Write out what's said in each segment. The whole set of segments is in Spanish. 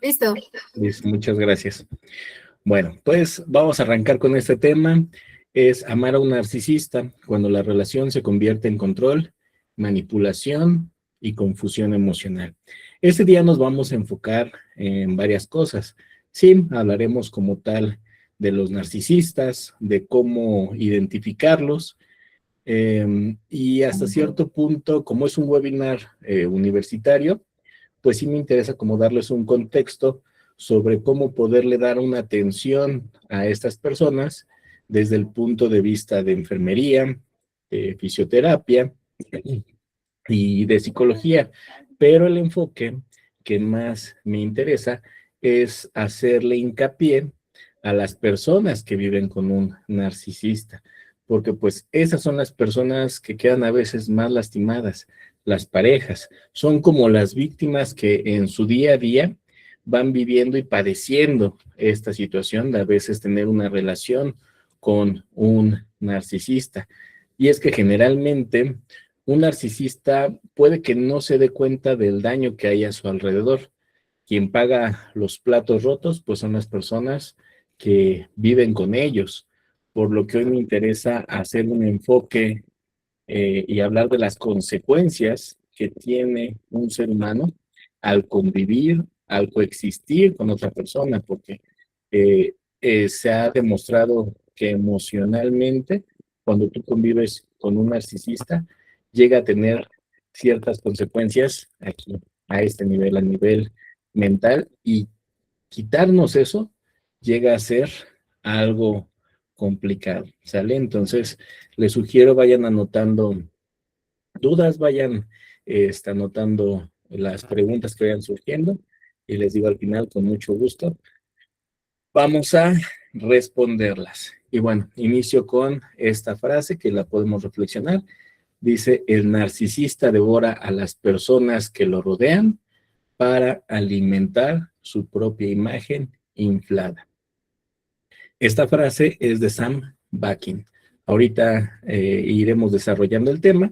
Listo. Listo, muchas gracias. Bueno, pues vamos a arrancar con este tema. Es amar a un narcisista cuando la relación se convierte en control, manipulación y confusión emocional. Este día nos vamos a enfocar en varias cosas. Sí, hablaremos como tal de los narcisistas, de cómo identificarlos, y hasta cierto punto, como es un webinar universitario, pues sí me interesa como darles un contexto sobre cómo poderle dar una atención a estas personas desde el punto de vista de enfermería, de fisioterapia y de psicología. Pero el enfoque que más me interesa es hacerle hincapié a las personas que viven con un narcisista, porque pues esas son las personas que quedan a veces más lastimadas. Las parejas son como las víctimas que en su día a día van viviendo y padeciendo esta situación de a veces tener una relación con un narcisista. Y es que generalmente un narcisista puede que no se dé cuenta del daño que hay a su alrededor. Quien paga los platos rotos, pues son las personas que viven con ellos. Por lo que hoy me interesa hacer un enfoque y hablar de las consecuencias que tiene un ser humano al convivir, al coexistir con otra persona, porque se ha demostrado que emocionalmente, cuando tú convives con un narcisista, llega a tener ciertas consecuencias aquí, a este nivel, a nivel mental, y quitarnos eso llega a ser algo complicado, ¿sale? Entonces, les sugiero vayan anotando dudas, vayan anotando las preguntas que vayan surgiendo y les digo al final con mucho gusto, vamos a responderlas. Y bueno, inicio con esta frase que la podemos reflexionar. Dice, el narcisista devora a las personas que lo rodean para alimentar su propia imagen inflada. Esta frase es de Sam Bakin. Ahorita iremos desarrollando el tema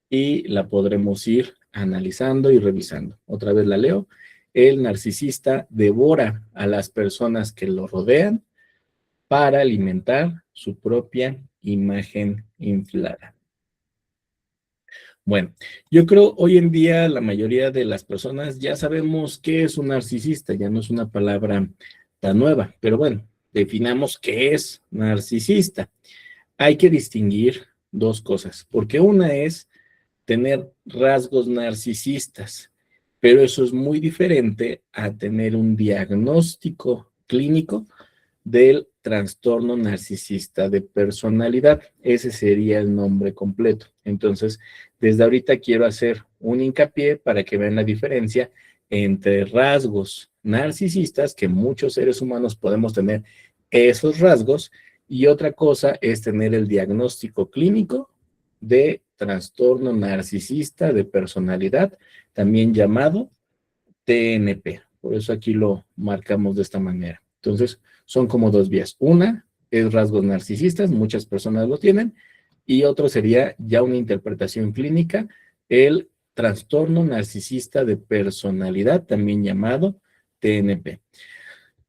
y la podremos ir analizando y revisando. Otra vez la leo. El narcisista devora a las personas que lo rodean para alimentar su propia imagen inflada. Bueno, yo creo hoy en día la mayoría de las personas ya sabemos qué es un narcisista, ya no es una palabra tan nueva, pero bueno, definamos qué es narcisista. Hay que distinguir dos cosas, porque una es tener rasgos narcisistas, pero eso es muy diferente a tener un diagnóstico clínico del trastorno narcisista de personalidad. Ese sería el nombre completo. Entonces, desde ahorita quiero hacer un hincapié para que vean la diferencia entre rasgos narcisistas, que muchos seres humanos podemos tener esos rasgos, y otra cosa es tener el diagnóstico clínico de trastorno narcisista de personalidad, también llamado TNP. Por eso aquí lo marcamos de esta manera. Entonces, son como dos vías. Una es rasgos narcisistas, muchas personas lo tienen, y otro sería ya una interpretación clínica, el trastorno narcisista de personalidad, también llamado TNP.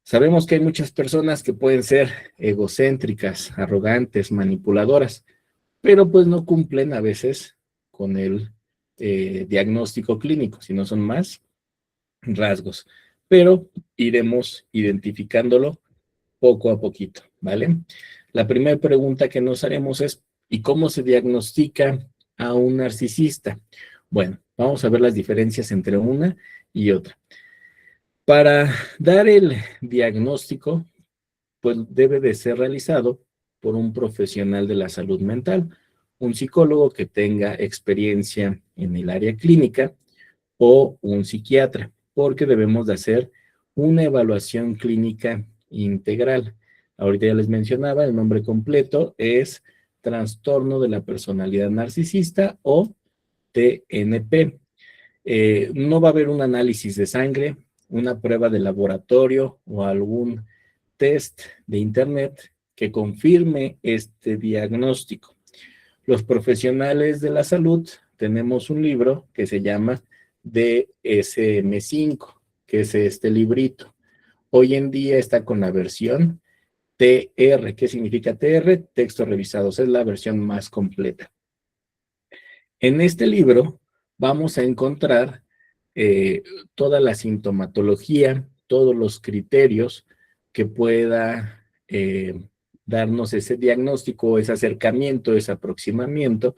Sabemos que hay muchas personas que pueden ser egocéntricas, arrogantes, manipuladoras, pero pues no cumplen a veces con el diagnóstico clínico, sino son más rasgos, pero iremos identificándolo poco a poquito, ¿vale? La primera pregunta que nos haremos es, ¿y cómo se diagnostica a un narcisista? Bueno, vamos a ver las diferencias entre una y otra. Para dar el diagnóstico, pues debe de ser realizado por un profesional de la salud mental, un psicólogo que tenga experiencia en el área clínica o un psiquiatra, porque debemos de hacer una evaluación clínica integral. Ahorita ya les mencionaba, el nombre completo es trastorno de la personalidad narcisista o TNP. No va a haber un análisis de sangre, una prueba de laboratorio o algún test de internet que confirme este diagnóstico. Los profesionales de la salud tenemos un libro que se llama DSM-5. que es este librito. Hoy en día está con la versión TR. ¿Qué significa TR? Texto revisados. Es la versión más completa. En este libro vamos a encontrar toda la sintomatología, todos los criterios que pueda darnos ese diagnóstico, ese acercamiento, ese aproximamiento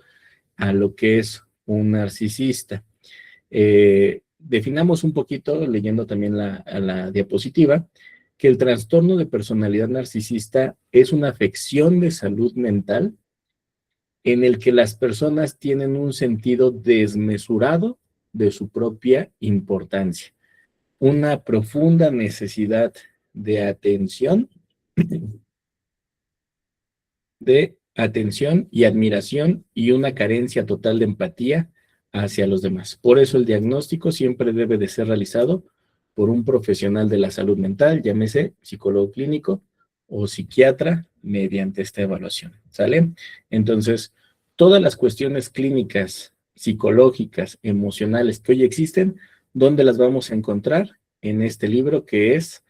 a lo que es un narcisista. Definamos un poquito, leyendo también a la diapositiva, que el trastorno de personalidad narcisista es una afección de salud mental en el que las personas tienen un sentido desmesurado de su propia importancia, una profunda necesidad de atención y admiración y una carencia total de empatía hacia los demás. Por eso el diagnóstico siempre debe de ser realizado por un profesional de la salud mental, llámese psicólogo clínico o psiquiatra, mediante esta evaluación, ¿sale? Entonces, todas las cuestiones clínicas, psicológicas, emocionales que hoy existen, ¿dónde las vamos a encontrar? En este libro que es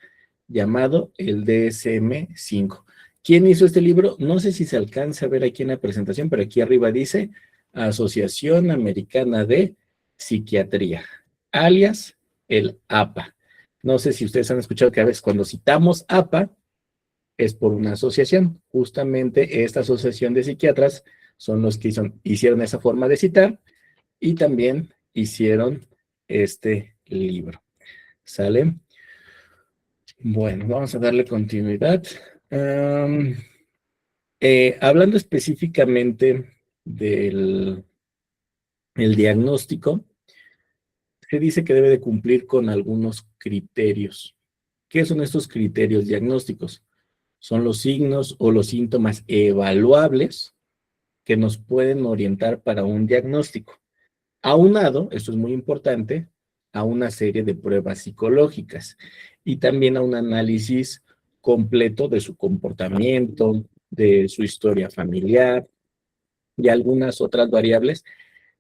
llamado el DSM-5. ¿Quién hizo este libro? No sé si se alcanza a ver aquí en la presentación, pero aquí arriba dice Asociación Americana de Psiquiatría, alias el APA. No sé si ustedes han escuchado que a veces cuando citamos APA es por una asociación. Justamente esta asociación de psiquiatras son los que hicieron esa forma de citar y también hicieron este libro. ¿Sale? Bueno, vamos a darle continuidad. Hablando específicamente del el diagnóstico, se dice que debe de cumplir con algunos criterios. ¿Qué son estos criterios diagnósticos? Son los signos o los síntomas evaluables que nos pueden orientar para un diagnóstico. Aunado, esto es muy importante, a una serie de pruebas psicológicas y también a un análisis completo de su comportamiento, de su historia familiar y algunas otras variables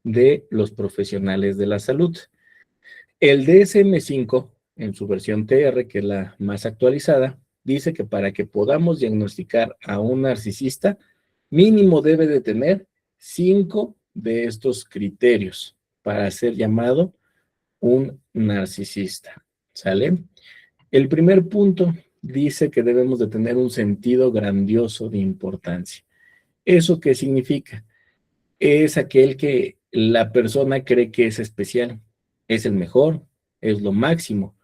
de los profesionales de la salud. El DSM-5, en su versión TR, que es la más actualizada, dice que para que podamos diagnosticar a un narcisista, mínimo debe de tener 5 de estos criterios para ser llamado un narcisista. ¿Sale? El primer punto dice que debemos de tener un sentido grandioso de importancia. ¿Eso qué significa? Es aquel que la persona cree que es especial, es el mejor, es lo máximo,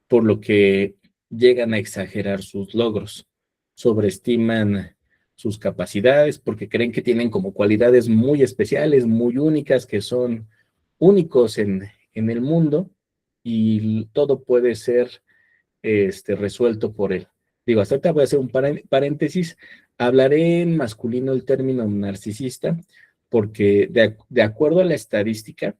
por lo que llegan a exagerar sus logros, sobreestiman sus capacidades porque creen que tienen como cualidades muy especiales, muy únicas, que son únicos en el mundo y todo puede ser resuelto por él. Digo, hasta ahorita voy a hacer un paréntesis. Hablaré en masculino el término narcisista, porque de acuerdo a la estadística,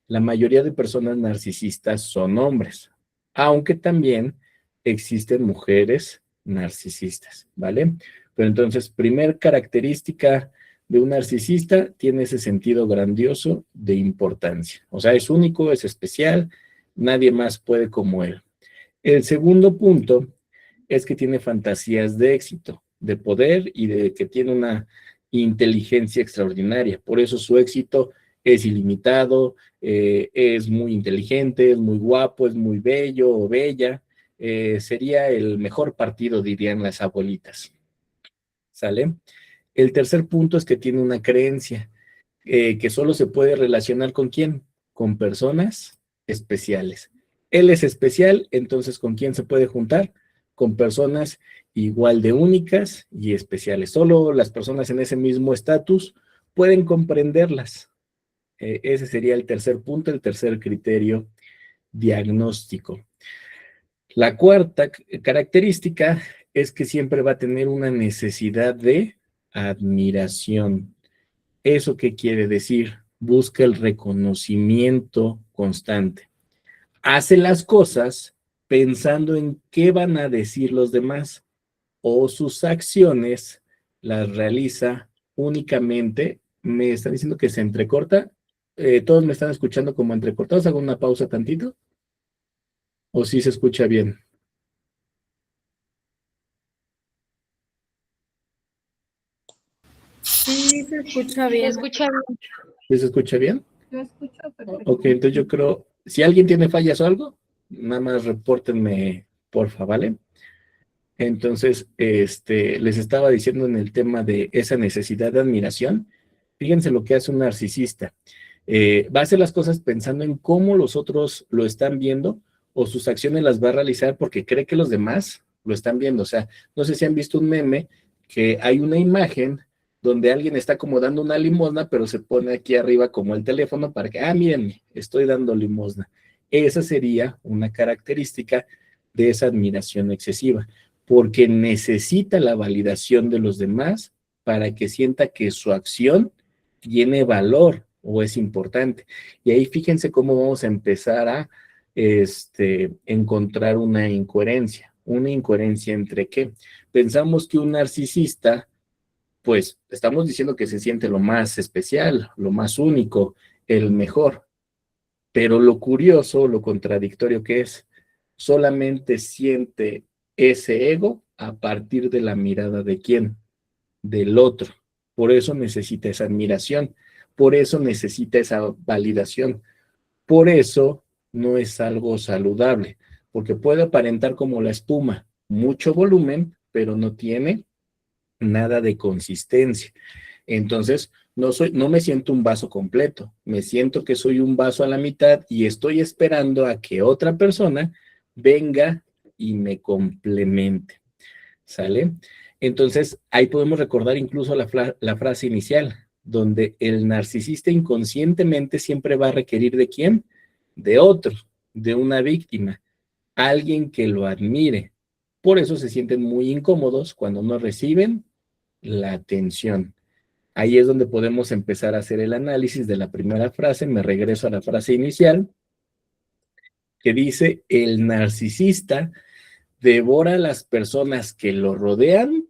la mayoría de personas narcisistas son hombres, aunque también existen mujeres narcisistas, ¿vale? Pero entonces, primer característica de un narcisista, tiene ese sentido grandioso de importancia. O sea, es único, es especial, nadie más puede como él. El segundo punto es que tiene fantasías de éxito, de poder y de que tiene una inteligencia extraordinaria. Por eso su éxito es ilimitado, es muy inteligente, es muy guapo, es muy bello o bella. Sería el mejor partido, dirían las abuelitas. ¿Sale? El tercer punto es que tiene una creencia que solo se puede relacionar con quién, con personas especiales. Él es especial, entonces ¿con quién se puede juntar? Con personas igual de únicas y especiales. Solo las personas en ese mismo estatus pueden comprenderlas. Ese sería el tercer punto, el tercer criterio diagnóstico. La cuarta característica es que siempre va a tener una necesidad de admiración. ¿Eso qué quiere decir? Busca el reconocimiento constante. Hace las cosas pensando en qué van a decir los demás o sus acciones las realiza únicamente. Me están diciendo que se entrecorta. Todos me están escuchando como entrecortados. Hago una pausa tantito. ¿O sí se escucha bien? Sí, se escucha Se bien. escucha bien. ¿Sí se escucha bien? Yo escucho perfecto. Ok, entonces yo creo, si alguien tiene fallas o algo, nada más repórtenme, porfa, ¿vale? Entonces, les estaba diciendo en el tema de esa necesidad de admiración, fíjense lo que hace un narcisista. Va a hacer las cosas pensando en cómo los otros lo están viendo o sus acciones las va a realizar porque cree que los demás lo están viendo. O sea, no sé si han visto un meme que hay una imagen donde alguien está como dando una limosna, pero se pone aquí arriba como el teléfono para que, miren, estoy dando limosna. Esa sería una característica de esa admiración excesiva, porque necesita la validación de los demás para que sienta que su acción tiene valor o es importante. Y ahí fíjense cómo vamos a empezar a encontrar una incoherencia. ¿Una incoherencia entre qué? Pensamos que un narcisista, pues estamos diciendo que se siente lo más especial, lo más único, el mejor. Pero lo curioso, lo contradictorio que es, solamente siente ese ego a partir de la mirada de quién, del otro. Por eso necesita esa admiración, por eso necesita esa validación, por eso no es algo saludable, porque puede aparentar como la espuma, mucho volumen, pero no tiene nada de consistencia. Entonces, no me siento un vaso completo, me siento que soy un vaso a la mitad y estoy esperando a que otra persona venga y me complemente. ¿Sale? Entonces, ahí podemos recordar incluso la frase inicial, donde el narcisista inconscientemente siempre va a requerir de quién? De otro, de una víctima, alguien que lo admire. Por eso se sienten muy incómodos cuando no reciben la atención. Ahí es donde podemos empezar a hacer el análisis de la primera frase. Me regreso a la frase inicial, que dice, el narcisista devora a las personas que lo rodean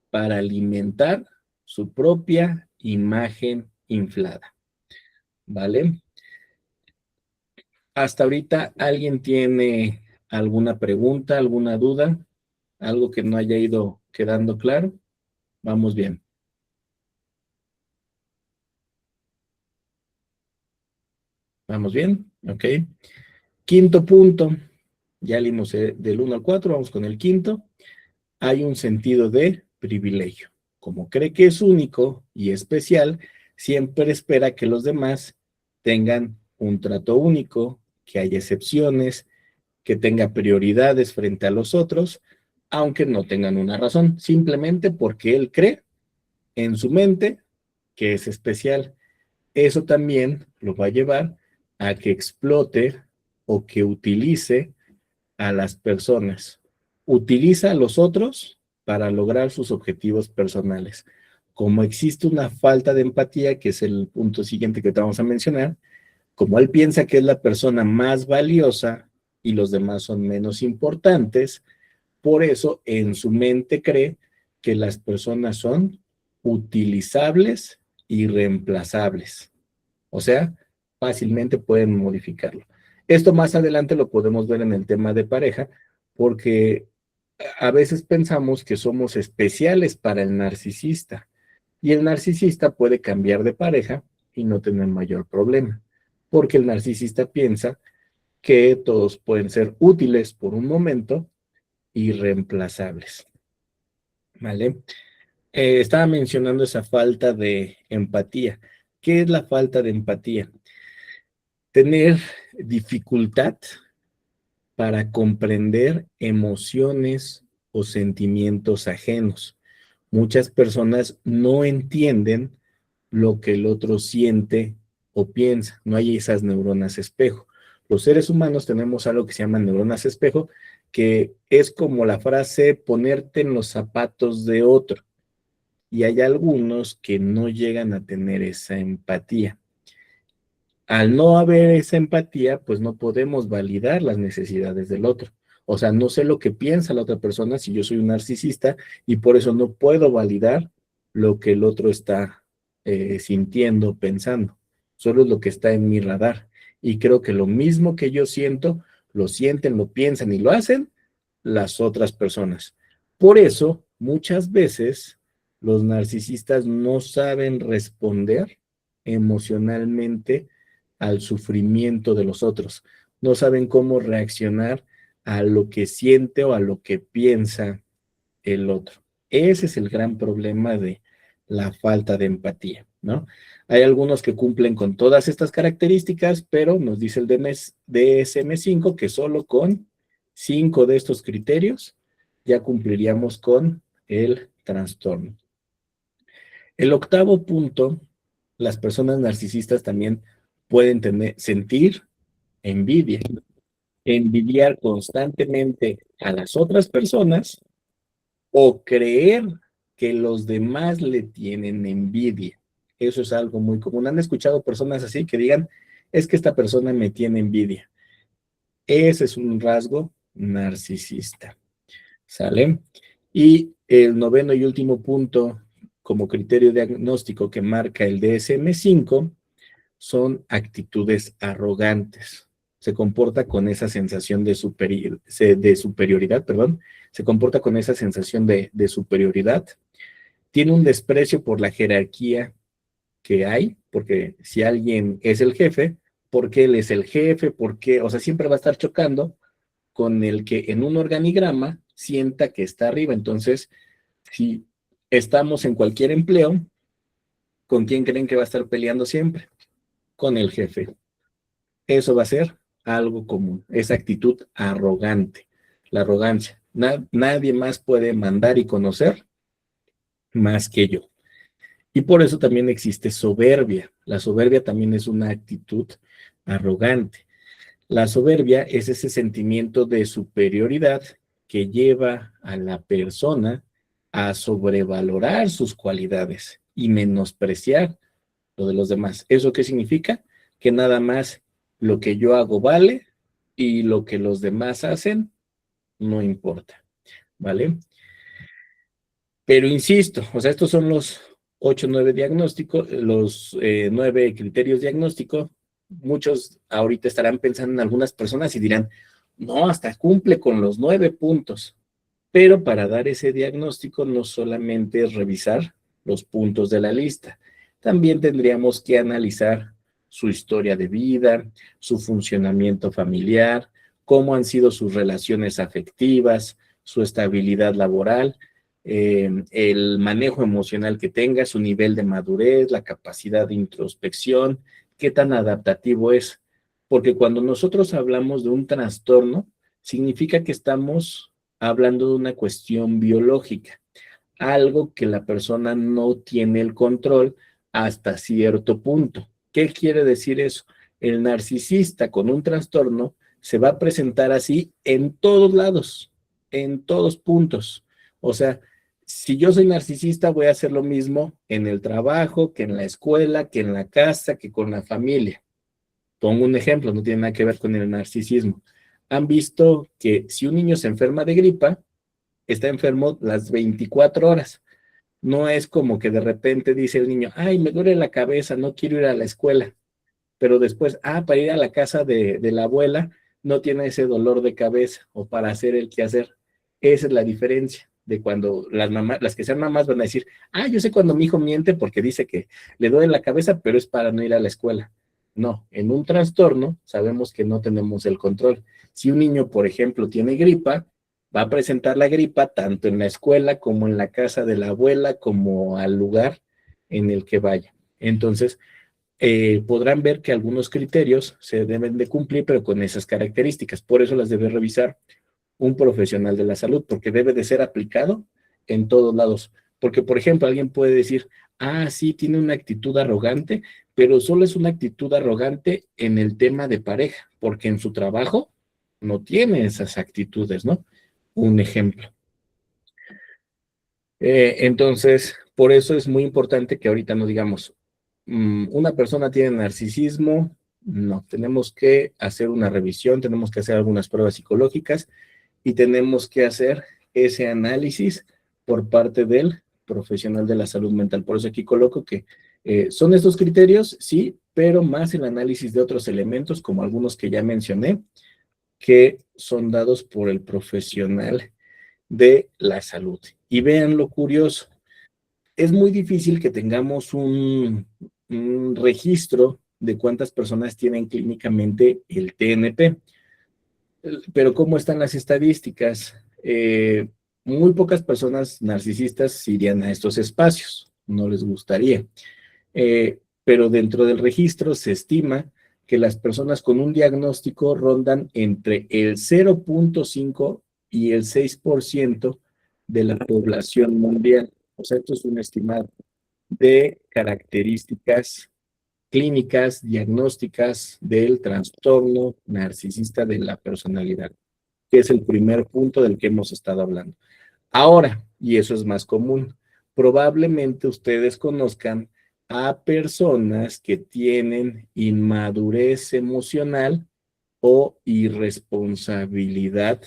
para alimentar su propia imagen inflada. ¿Vale? Hasta ahorita, ¿alguien tiene alguna pregunta, alguna duda? ¿Algo que no haya ido quedando claro? Vamos bien. ¿Vamos bien? Ok. Quinto punto. Ya leímos del 1 al 4, vamos con el quinto. Hay un sentido de privilegio. Como cree que es único y especial, siempre espera que los demás tengan un trato único, que haya excepciones, que tenga prioridades frente a los otros, aunque no tengan una razón, simplemente porque él cree en su mente que es especial. Eso también lo va a llevar a que explote o que utilice a las personas. Utiliza a los otros para lograr sus objetivos personales. Como existe una falta de empatía, que es el punto siguiente que te vamos a mencionar, como él piensa que es la persona más valiosa y los demás son menos importantes, por eso en su mente cree que las personas son utilizables y reemplazables. O sea, fácilmente pueden modificarlo. Esto más adelante lo podemos ver en el tema de pareja, porque a veces pensamos que somos especiales para el narcisista y el narcisista puede cambiar de pareja y no tener mayor problema, porque el narcisista piensa que todos pueden ser útiles por un momento y reemplazables. ¿Vale? Estaba mencionando esa falta de empatía. ¿Qué es la falta de empatía? Tener dificultad para comprender emociones o sentimientos ajenos. Muchas personas no entienden lo que el otro siente o piensa. No hay esas neuronas espejo. Los seres humanos tenemos algo que se llama neuronas espejo, que es como la frase ponerte en los zapatos de otro. Y hay algunos que no llegan a tener esa empatía. Al no haber esa empatía, pues no podemos validar las necesidades del otro. O sea, no sé lo que piensa la otra persona si yo soy un narcisista y por eso no puedo validar lo que el otro está sintiendo, pensando. Solo es lo que está en mi radar. Y creo que lo mismo que yo siento, lo sienten, lo piensan y lo hacen las otras personas. Por eso, muchas veces, los narcisistas no saben responder emocionalmente al sufrimiento de los otros. No saben cómo reaccionar a lo que siente o a lo que piensa el otro. Ese es el gran problema de la falta de empatía, ¿no? Hay algunos que cumplen con todas estas características, pero nos dice el DSM-5 que solo con 5 de estos criterios ya cumpliríamos con el trastorno. El octavo punto, las personas narcisistas también pueden sentir envidia, envidiar constantemente a las otras personas o creer que los demás le tienen envidia. Eso es algo muy común. ¿Han escuchado personas así que digan, es que esta persona me tiene envidia? Ese es un rasgo narcisista. ¿Sale? Y el noveno y último punto, como criterio diagnóstico que marca el DSM-5, son actitudes arrogantes. Se comporta con esa sensación de superioridad, perdón, se comporta con esa sensación de superioridad. Tiene un desprecio por la jerarquía que hay, porque si alguien es el jefe, ¿por qué él es el jefe? ¿Por qué? O sea, siempre va a estar chocando con el que en un organigrama sienta que está arriba. Entonces, si estamos en cualquier empleo, ¿con quién creen que va a estar peleando siempre? Con el jefe. Eso va a ser algo común, esa actitud arrogante, la arrogancia. Nadie más puede mandar y conocer más que yo. Y por eso también existe soberbia. La soberbia también es una actitud arrogante. La soberbia es ese sentimiento de superioridad que lleva a la persona a sobrevalorar sus cualidades y menospreciar lo de los demás. ¿Eso qué significa? Que nada más lo que yo hago vale y lo que los demás hacen no importa, ¿vale? Pero insisto, o sea, estos son los 8, 9 diagnósticos, los 9 criterios diagnósticos. Muchos ahorita estarán pensando en algunas personas y dirán, no, hasta cumple con los 9 puntos. Pero para dar ese diagnóstico no solamente es revisar los puntos de la lista, también tendríamos que analizar su historia de vida, su funcionamiento familiar, cómo han sido sus relaciones afectivas, su estabilidad laboral, el manejo emocional que tenga, su nivel de madurez, la capacidad de introspección, qué tan adaptativo es. Porque cuando nosotros hablamos de un trastorno, significa que estamos hablando de una cuestión biológica, algo que la persona no tiene el control hasta cierto punto. ¿Qué quiere decir eso? El narcisista con un trastorno se va a presentar así en todos lados, en todos puntos. O sea, si yo soy narcisista, voy a hacer lo mismo en el trabajo, que en la escuela, que en la casa, que con la familia. Pongo un ejemplo, no tiene nada que ver con el narcisismo. Han visto que si un niño se enferma de gripa, está enfermo las 24 horas. No es como que de repente dice el niño, ay, me duele la cabeza, no quiero ir a la escuela. Pero después, para ir a la casa de la abuela, no tiene ese dolor de cabeza o para hacer el quehacer. Esa es la diferencia de cuando las mamás, las que sean mamás van a decir, yo sé cuando mi hijo miente porque dice que le duele la cabeza, pero es para no ir a la escuela. No, en un trastorno sabemos que no tenemos el control. Si un niño, por ejemplo, tiene gripa, va a presentar la gripa tanto en la escuela como en la casa de la abuela, como al lugar en el que vaya. Entonces, podrán ver que algunos criterios se deben de cumplir, pero con esas características. Por eso las debe revisar un profesional de la salud, porque debe de ser aplicado en todos lados. Porque, por ejemplo, alguien puede decir, sí, tiene una actitud arrogante, pero solo es una actitud arrogante en el tema de pareja, porque en su trabajo no tiene esas actitudes, ¿no? Un ejemplo. Entonces, por eso es muy importante que ahorita no digamos, una persona tiene narcisismo, no, tenemos que hacer una revisión, tenemos que hacer algunas pruebas psicológicas y tenemos que hacer ese análisis por parte del profesional de la salud mental. Por eso aquí coloco que son estos criterios, sí, pero más el análisis de otros elementos, como algunos que ya mencioné, que son dados por el profesional de la salud. Y vean lo curioso, es muy difícil que tengamos un registro de cuántas personas tienen clínicamente el TNP. Pero ¿cómo están las estadísticas? Muy pocas personas narcisistas irían a estos espacios, no les gustaría. Pero dentro del registro se estima que las personas con un diagnóstico rondan entre el 0.5 y el 6% de la población mundial. O sea, esto es un estimado de características clínicas, diagnósticas del trastorno narcisista de la personalidad, que es el primer punto del que hemos estado hablando. Ahora, y eso es más común, probablemente ustedes conozcan a personas que tienen inmadurez emocional o irresponsabilidad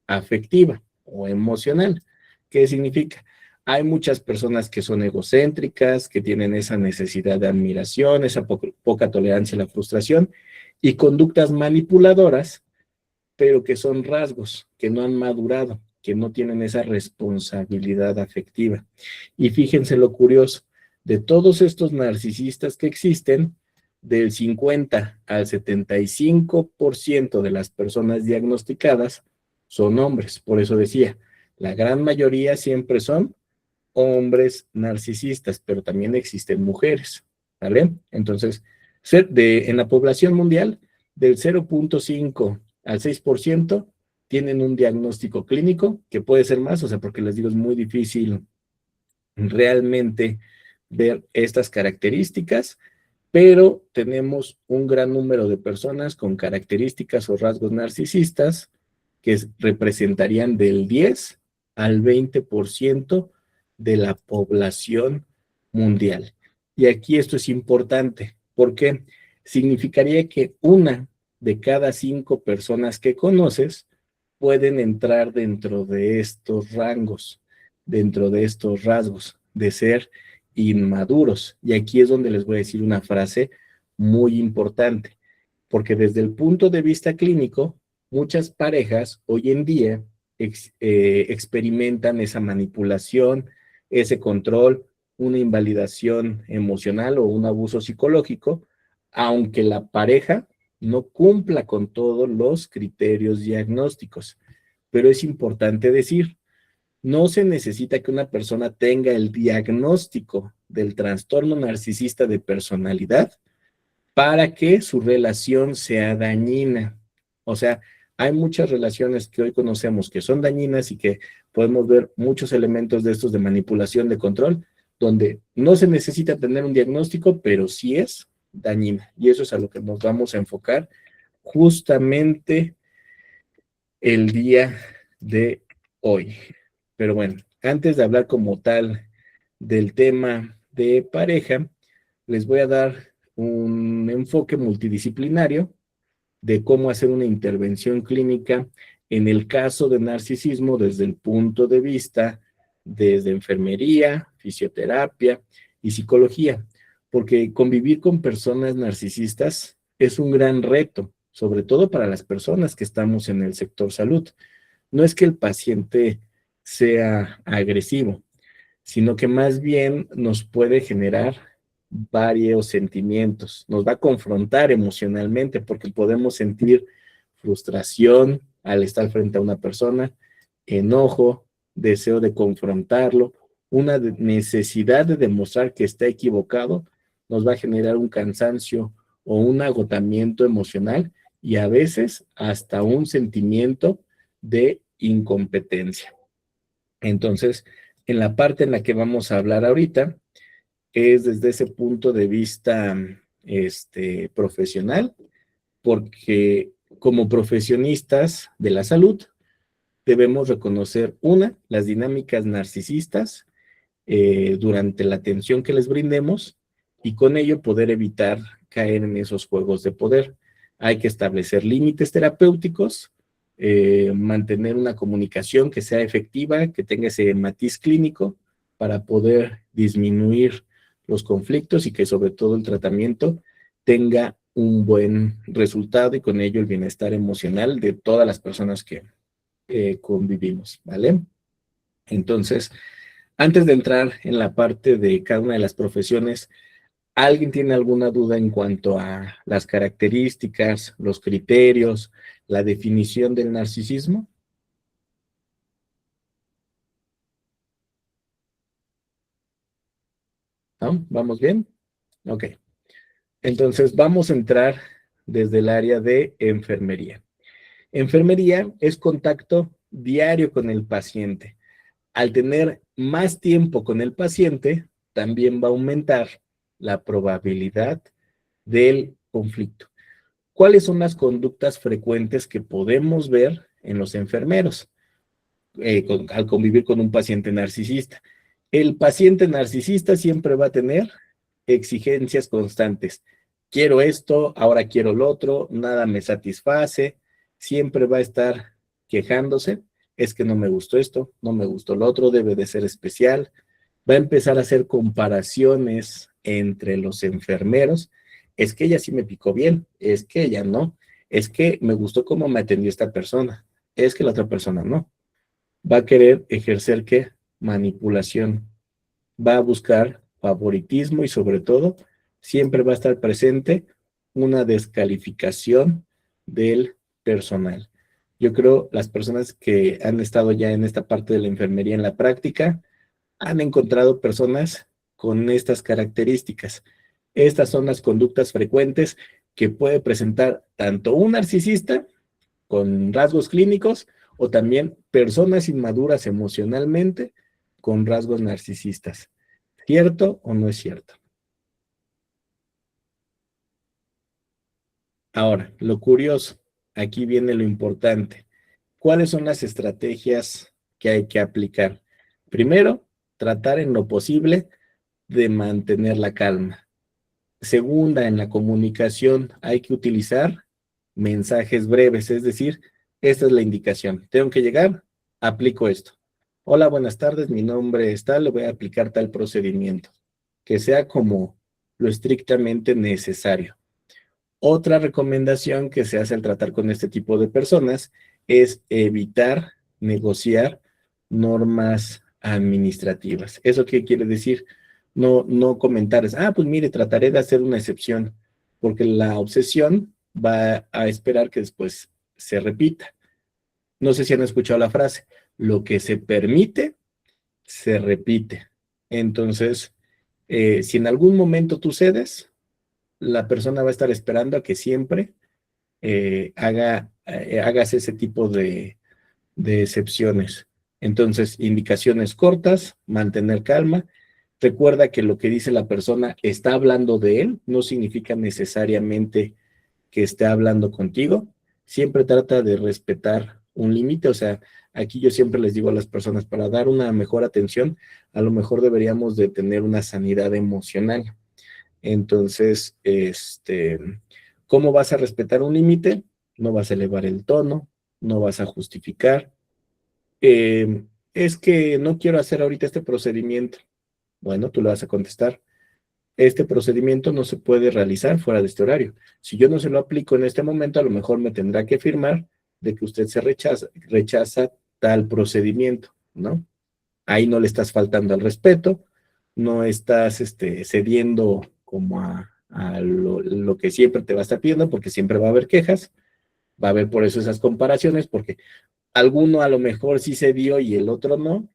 afectiva o emocional. ¿Qué significa? Hay muchas personas que son egocéntricas, que tienen esa necesidad de admiración, esa poca tolerancia a la frustración y conductas manipuladoras, pero que son rasgos que no han madurado, que no tienen esa responsabilidad afectiva. Y fíjense lo curioso, de todos estos narcisistas que existen, del 50 al 75% de las personas diagnosticadas son hombres. Por eso decía, la gran mayoría siempre son hombres narcisistas, pero también existen mujeres, ¿vale? Entonces, en la población mundial, del 0.5 al 6% tienen un diagnóstico clínico, que puede ser más, o sea, porque les digo, es muy difícil realmente ver estas características, pero tenemos un gran número de personas con características o rasgos narcisistas que representarían del 10 al 20% de la población mundial. Y aquí esto es importante, porque significaría que una de cada 5 personas que conoces pueden entrar dentro de estos rangos, dentro de estos rasgos, de ser inmaduros. Y aquí es donde les voy a decir una frase muy importante, porque desde el punto de vista clínico, muchas parejas hoy en día experimentan esa manipulación, ese control, una invalidación emocional o un abuso psicológico, aunque la pareja no cumpla con todos los criterios diagnósticos. Pero es importante decir, no se necesita que una persona tenga el diagnóstico del trastorno narcisista de personalidad para que su relación sea dañina. O sea, hay muchas relaciones que hoy conocemos que son dañinas y que podemos ver muchos elementos de estos de manipulación, de control, donde no se necesita tener un diagnóstico, pero sí es dañina. Y eso es a lo que nos vamos a enfocar justamente el día de hoy. Pero bueno, antes de hablar como tal del tema de pareja, les voy a dar un enfoque multidisciplinario de cómo hacer una intervención clínica en el caso de narcisismo desde el punto de vista desde enfermería, fisioterapia y psicología, porque convivir con personas narcisistas es un gran reto, sobre todo para las personas que estamos en el sector salud. No es que el paciente sea agresivo, sino que más bien nos puede generar varios sentimientos, nos va a confrontar emocionalmente porque podemos sentir frustración al estar frente a una persona, enojo, deseo de confrontarlo, una necesidad de demostrar que está equivocado, nos va a generar un cansancio o un agotamiento emocional y a veces hasta un sentimiento de incompetencia. Entonces, en la parte en la que vamos a hablar ahorita, es desde ese punto de vista profesional, porque como profesionistas de la salud debemos reconocer, las dinámicas narcisistas durante la atención que les brindemos y con ello poder evitar caer en esos juegos de poder. Hay que establecer límites terapéuticos, mantener una comunicación que sea efectiva, que tenga ese matiz clínico para poder disminuir los conflictos y que sobre todo el tratamiento tenga un buen resultado y con ello el bienestar emocional de todas las personas que convivimos, ¿vale? Entonces, antes de entrar en la parte de cada una de las profesiones, ¿alguien tiene alguna duda en cuanto a las características, los criterios, la definición del narcisismo? ¿No? ¿Vamos bien? Ok. Entonces, vamos a entrar desde el área de enfermería. Enfermería es contacto diario con el paciente. Al tener más tiempo con el paciente, también va a aumentar la probabilidad del conflicto. ¿Cuáles son las conductas frecuentes que podemos ver en los enfermeros al convivir con un paciente narcisista? El paciente narcisista siempre va a tener exigencias constantes. Quiero esto, ahora quiero lo otro, nada me satisface, siempre va a estar quejándose, es que no me gustó esto, no me gustó lo otro, debe de ser especial. Va a empezar a hacer comparaciones entre los enfermeros. Es que ella sí me picó bien, es que ella no, es que me gustó cómo me atendió esta persona, es que la otra persona no. Va a querer ejercer ¿qué? Manipulación, va a buscar favoritismo y sobre todo siempre va a estar presente una descalificación del personal. Yo creo las personas que han estado ya en esta parte de la enfermería en la práctica han encontrado personas con estas características. Estas son las conductas frecuentes que puede presentar tanto un narcisista con rasgos clínicos o también personas inmaduras emocionalmente con rasgos narcisistas. ¿Cierto o no es cierto? Ahora, lo curioso, aquí viene lo importante. ¿Cuáles son las estrategias que hay que aplicar? Primero, tratar en lo posible de mantener la calma. Segunda, en la comunicación hay que utilizar mensajes breves, es decir, esta es la indicación. Tengo que llegar, aplico esto. Hola, buenas tardes, mi nombre es tal, le voy a aplicar tal procedimiento. Que sea como lo estrictamente necesario. Otra recomendación que se hace al tratar con este tipo de personas es evitar negociar normas administrativas. ¿Eso qué quiere decir? No comentar, pues mire, trataré de hacer una excepción, porque la obsesión va a esperar que después se repita. No sé si han escuchado la frase, lo que se permite, se repite. Entonces, si en algún momento tú cedes, la persona va a estar esperando a que siempre hagas ese tipo de excepciones. Entonces, indicaciones cortas, mantener calma. Recuerda que lo que dice la persona está hablando de él, no significa necesariamente que esté hablando contigo. Siempre trata de respetar un límite, o sea, aquí yo siempre les digo a las personas, para dar una mejor atención, a lo mejor deberíamos de tener una sanidad emocional. Entonces, ¿cómo vas a respetar un límite? No vas a elevar el tono, no vas a justificar. Es que no quiero hacer ahorita este procedimiento. Bueno, tú le vas a contestar. Este procedimiento no se puede realizar fuera de este horario. Si yo no se lo aplico en este momento, a lo mejor me tendrá que firmar de que usted se rechaza tal procedimiento, ¿no? Ahí no le estás faltando al respeto, no estás cediendo como a lo que siempre te va a estar pidiendo, porque siempre va a haber quejas, va a haber por eso esas comparaciones, porque alguno a lo mejor sí cedió y el otro no,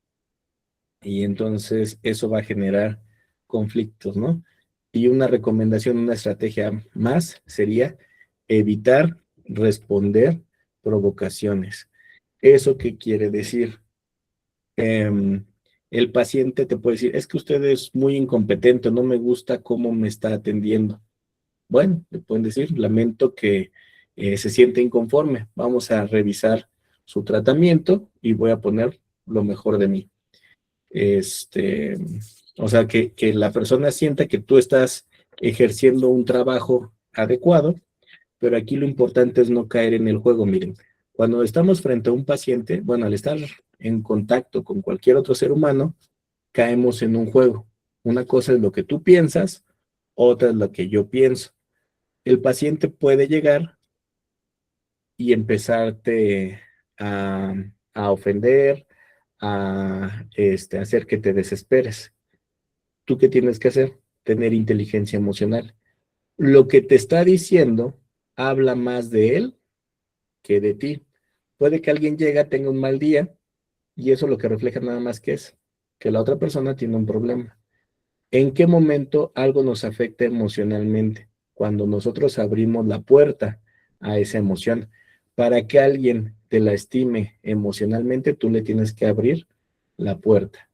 y entonces eso va a generar conflictos, ¿no? Y una recomendación, una estrategia más sería evitar responder provocaciones. ¿Eso qué quiere decir? El paciente te puede decir, es que usted es muy incompetente, no me gusta cómo me está atendiendo. Bueno, le pueden decir, lamento que se siente inconforme, vamos a revisar su tratamiento y voy a poner lo mejor de mí. O sea, que la persona sienta que tú estás ejerciendo un trabajo adecuado, pero aquí lo importante es no caer en el juego. Miren, cuando estamos frente a un paciente, bueno, al estar en contacto con cualquier otro ser humano, caemos en un juego. Una cosa es lo que tú piensas, otra es lo que yo pienso. el paciente puede llegar y empezarte a ofender, a hacer que te desesperes. ¿Tú qué tienes que hacer? Tener inteligencia emocional. Lo que te está diciendo habla más de él que de ti. Puede que alguien llegue, tenga un mal día, y eso lo que refleja nada más que es que la otra persona tiene un problema. ¿En qué momento algo nos afecta emocionalmente? Cuando nosotros abrimos la puerta a esa emoción. Para que alguien te la estime emocionalmente, tú le tienes que abrir la puerta.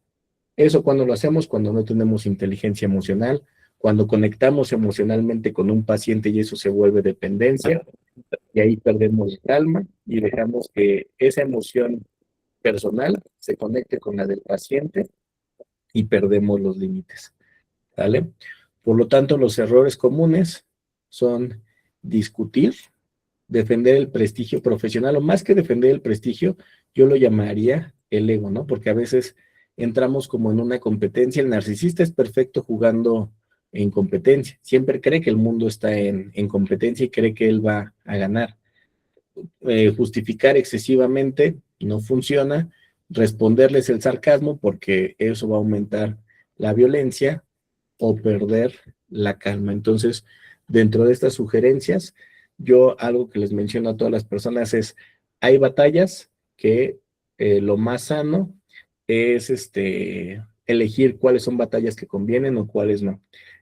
Eso cuando lo hacemos, cuando no tenemos inteligencia emocional, cuando conectamos emocionalmente con un paciente y eso se vuelve dependencia, y ahí perdemos calma y dejamos que esa emoción personal se conecte con la del paciente y perdemos los límites, ¿vale? Por lo tanto, los errores comunes son discutir, defender el prestigio profesional, o más que defender el prestigio, yo lo llamaría el ego, ¿no? Porque a veces entramos como en una competencia. El narcisista es perfecto jugando en competencia. Siempre cree que el mundo está en competencia y cree que él va a ganar. Justificar excesivamente no funciona. Responderles el sarcasmo porque eso va a aumentar la violencia o perder la calma. Entonces, dentro de estas sugerencias, yo algo que les menciono a todas las personas es, hay batallas que lo más sano es elegir cuáles son batallas que convienen o cuáles no.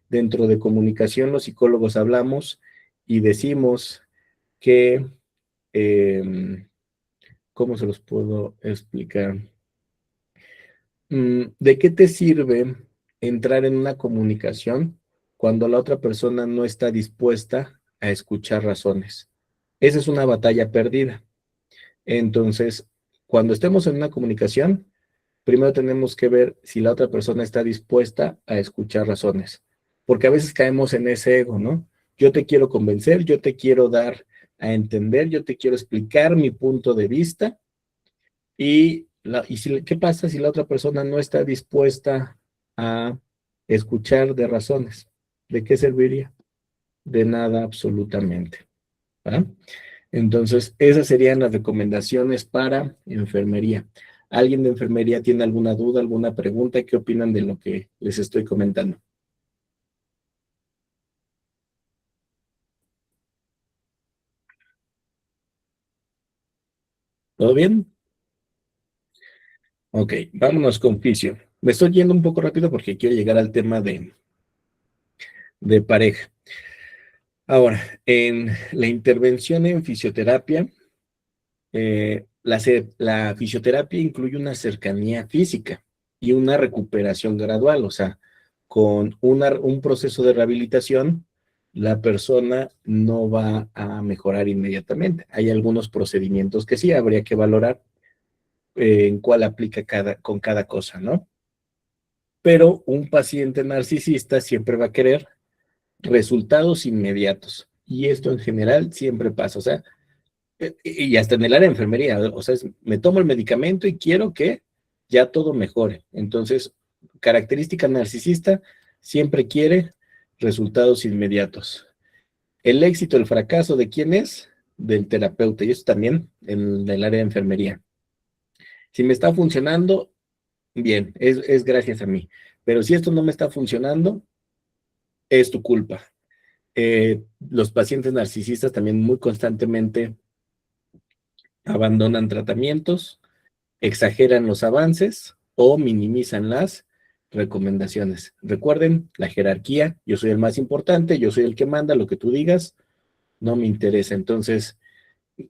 Dentro de comunicación, los psicólogos hablamos y decimos que, ¿cómo se los puedo explicar? ¿De qué te sirve entrar en una comunicación cuando la otra persona no está dispuesta a escuchar razones? Esa es una batalla perdida. Entonces, cuando estemos en una comunicación, primero tenemos que ver si la otra persona está dispuesta a escuchar razones, porque a veces caemos en ese ego, ¿no? Yo te quiero convencer, yo te quiero dar a entender, yo te quiero explicar mi punto de vista, ¿qué pasa si la otra persona no está dispuesta a escuchar de razones? ¿De qué serviría? De nada absolutamente, ¿verdad? Entonces, esas serían las recomendaciones para enfermería. ¿Alguien de enfermería tiene alguna duda, alguna pregunta? ¿Qué opinan de lo que les estoy comentando? ¿Todo bien? Ok, vámonos con fisio. Me estoy yendo un poco rápido porque quiero llegar al tema de pareja. Ahora, en la intervención en fisioterapia, la fisioterapia incluye una cercanía física y una recuperación gradual, o sea, con un proceso de rehabilitación, la persona no va a mejorar inmediatamente. Hay algunos procedimientos que sí habría que valorar en cuál aplica con cada cosa, ¿no? Pero un paciente narcisista siempre va a querer resultados inmediatos y esto en general siempre pasa, o sea, y hasta en el área de enfermería, o sea, me tomo el medicamento y quiero que ya todo mejore. Entonces, característica narcisista, siempre quiere resultados inmediatos. El éxito, el fracaso, ¿de quién es? Del terapeuta, y eso también en el área de enfermería. Si me está funcionando, bien, es gracias a mí. Pero si esto no me está funcionando, es tu culpa. Los pacientes narcisistas también muy constantemente abandonan tratamientos, exageran los avances o minimizan las recomendaciones. Recuerden la jerarquía, yo soy el más importante, yo soy el que manda, lo que tú digas no me interesa. Entonces,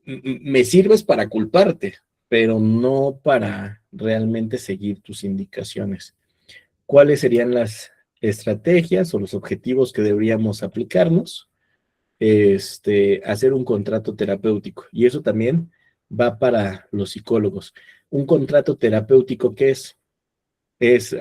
me sirves para culparte, pero no para realmente seguir tus indicaciones. ¿Cuáles serían las estrategias o los objetivos que deberíamos aplicarnos? Hacer un contrato terapéutico. Y eso también va para los psicólogos. Un contrato terapéutico, ¿qué es?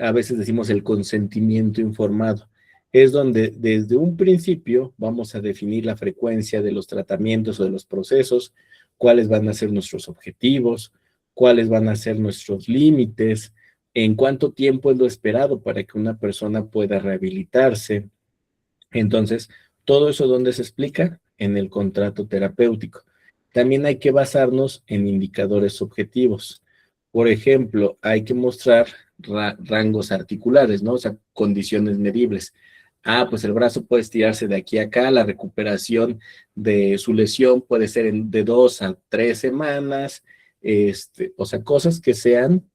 A veces decimos el consentimiento informado. Es donde desde un principio vamos a definir la frecuencia de los tratamientos o de los procesos, cuáles van a ser nuestros objetivos, cuáles van a ser nuestros límites, en cuánto tiempo es lo esperado para que una persona pueda rehabilitarse. Entonces, Todo eso, ¿dónde se explica? En el contrato terapéutico. También hay que basarnos en indicadores objetivos. Por ejemplo, hay que mostrar rangos articulares, ¿no? O sea, condiciones medibles. Ah, pues el brazo puede estirarse de aquí a acá, la recuperación de su lesión puede ser de 2 a 3 semanas, o sea, cosas que sean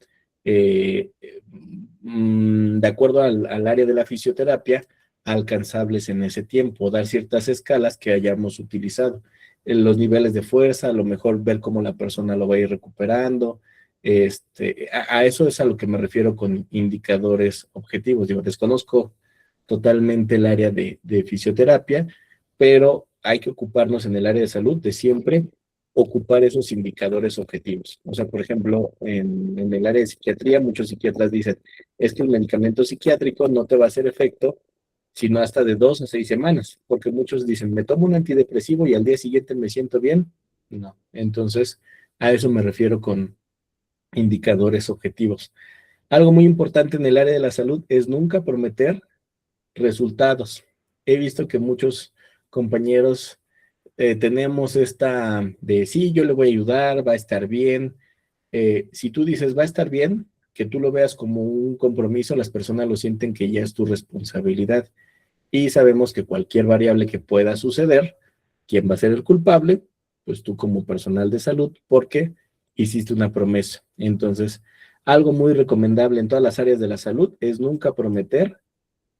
eh, de acuerdo al área de la fisioterapia, alcanzables en ese tiempo, dar ciertas escalas que hayamos utilizado. En los niveles de fuerza, a lo mejor ver cómo la persona lo va a ir recuperando. A eso es a lo que me refiero con indicadores objetivos. Digo, desconozco totalmente el área de fisioterapia, pero hay que ocuparnos en el área de salud de siempre ocupar esos indicadores objetivos. O sea, por ejemplo, en el área de psiquiatría, muchos psiquiatras dicen, es que el medicamento psiquiátrico no te va a hacer efecto sino hasta de 2 a 6 semanas, porque muchos dicen, me tomo un antidepresivo y al día siguiente me siento bien. No, entonces a eso me refiero con indicadores objetivos. Algo muy importante en el área de la salud es nunca prometer resultados. He visto que muchos compañeros tenemos esta de, sí, yo le voy a ayudar, va a estar bien. Si tú dices, va a estar bien, que tú lo veas como un compromiso, las personas lo sienten que ya es tu responsabilidad. Y sabemos que cualquier variable que pueda suceder, ¿quién va a ser el culpable? Pues tú como personal de salud, porque hiciste una promesa. Entonces, algo muy recomendable en todas las áreas de la salud es nunca prometer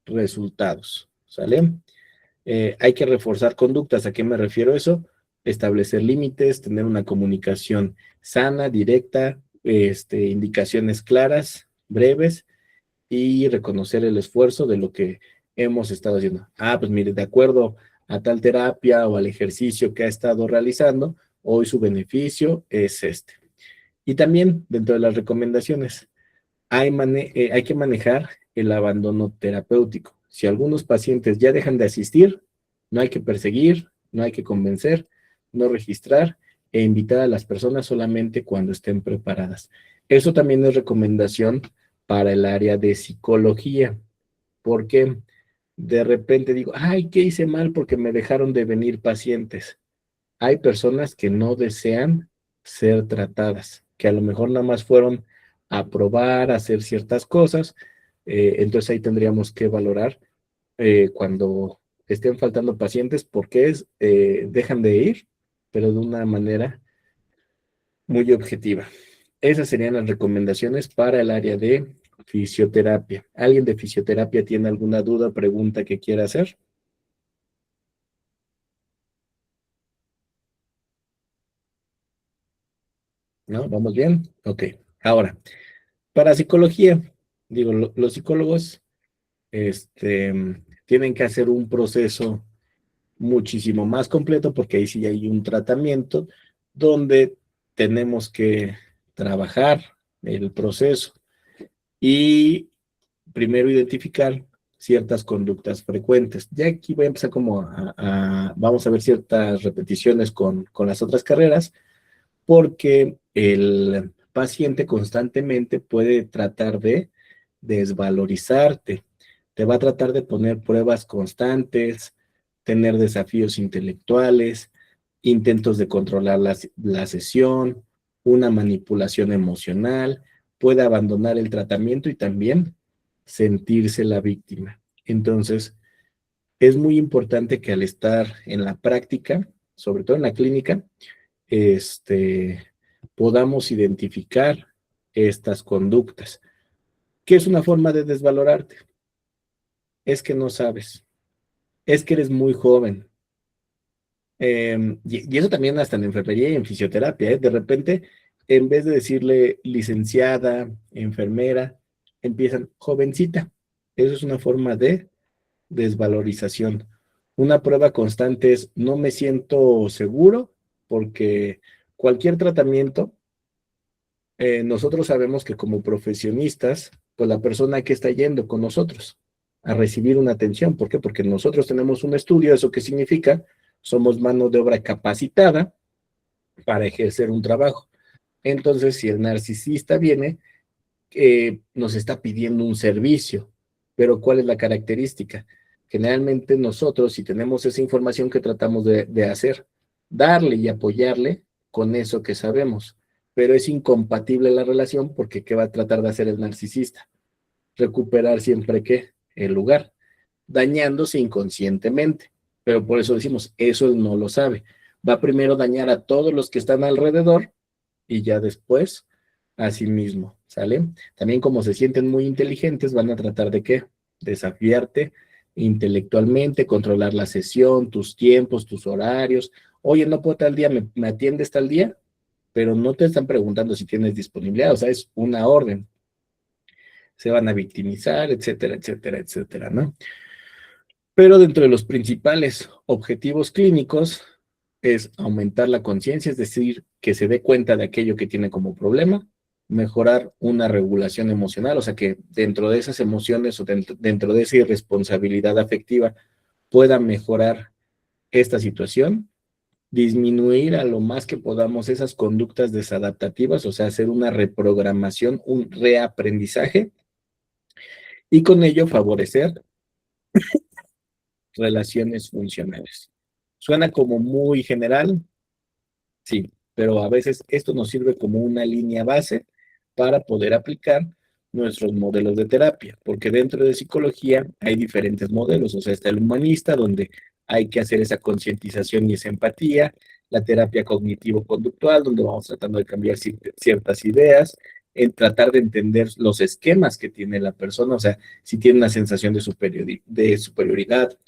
resultados, ¿sale? Hay que reforzar conductas. ¿A qué me refiero eso? Establecer límites, tener una comunicación sana, directa, indicaciones claras, breves, y reconocer el esfuerzo de lo que hemos estado haciendo. Ah, pues mire, de acuerdo a tal terapia o al ejercicio que ha estado realizando, hoy su beneficio es este. Y también, dentro de las recomendaciones, hay que manejar el abandono terapéutico. Si algunos pacientes ya dejan de asistir, no hay que perseguir, no hay que convencer, no registrar e invitar a las personas solamente cuando estén preparadas. Eso también es recomendación para el área de psicología, porque de repente digo, ay, ¿qué hice mal porque me dejaron de venir pacientes? Hay personas que no desean ser tratadas, que a lo mejor nada más fueron a probar, a hacer ciertas cosas, entonces ahí tendríamos que valorar cuando estén faltando pacientes, por qué dejan de ir, pero de una manera muy objetiva. Esas serían las recomendaciones para el área de fisioterapia. ¿Alguien de fisioterapia tiene alguna duda o pregunta que quiera hacer? ¿No? ¿Vamos bien? Ok. Ahora, para psicología, digo, los psicólogos este, tienen que hacer un proceso muchísimo más completo porque ahí sí hay un tratamiento donde tenemos que trabajar el proceso y primero identificar ciertas conductas frecuentes. Ya aquí voy a empezar como vamos a ver ciertas repeticiones con las otras carreras, porque el paciente constantemente puede tratar de desvalorizarte, te va a tratar de poner pruebas constantes, tener desafíos intelectuales, intentos de controlar la sesión, una manipulación emocional, puede abandonar el tratamiento y también sentirse la víctima. Entonces, es muy importante que al estar en la práctica, sobre todo en la clínica, podamos identificar estas conductas. ¿Qué es una forma de desvalorarte? Es que no sabes, es que eres muy joven. Y eso también hasta en enfermería y en fisioterapia, ¿eh? De repente, en vez de decirle licenciada, enfermera, empiezan jovencita. Eso es una forma de desvalorización. Una prueba constante es no me siento seguro porque cualquier tratamiento, nosotros sabemos que como profesionistas, pues la persona que está yendo con nosotros a recibir una atención, ¿por qué? Porque nosotros tenemos un estudio, ¿eso qué significa? Somos mano de obra capacitada para ejercer un trabajo. Entonces, si el narcisista viene, nos está pidiendo un servicio, pero ¿cuál es la característica? Generalmente nosotros, si tenemos esa información que tratamos de hacer, darle y apoyarle con eso que sabemos, pero es incompatible la relación porque ¿qué va a tratar de hacer el narcisista? Recuperar siempre ¿qué? El lugar, dañándose inconscientemente. Pero por eso decimos, eso él no lo sabe. Va primero a dañar a todos los que están alrededor y ya después a sí mismo, ¿sale? También como se sienten muy inteligentes, van a tratar de ¿qué? Desafiarte intelectualmente, controlar la sesión, tus tiempos, tus horarios. Oye, no puedo tal día, ¿me atiendes tal día? Pero no te están preguntando si tienes disponibilidad, o sea, es una orden. Se van a victimizar, etcétera, etcétera, etcétera, ¿no? Pero dentro de los principales objetivos clínicos es aumentar la conciencia, es decir, que se dé cuenta de aquello que tiene como problema, mejorar una regulación emocional, o sea, que dentro de esas emociones o dentro de esa irresponsabilidad afectiva pueda mejorar esta situación, disminuir a lo más que podamos esas conductas desadaptativas, o sea, hacer una reprogramación, un reaprendizaje, y con ello favorecer relaciones funcionales. Suena como muy general, sí, pero a veces esto nos sirve como una línea base para poder aplicar nuestros modelos de terapia, porque dentro de psicología hay diferentes modelos, o sea, está el humanista, donde hay que hacer esa concientización y esa empatía, la terapia cognitivo-conductual, donde vamos tratando de cambiar ciertas ideas, en tratar de entender los esquemas que tiene la persona, o sea, si tiene una sensación de superioridad,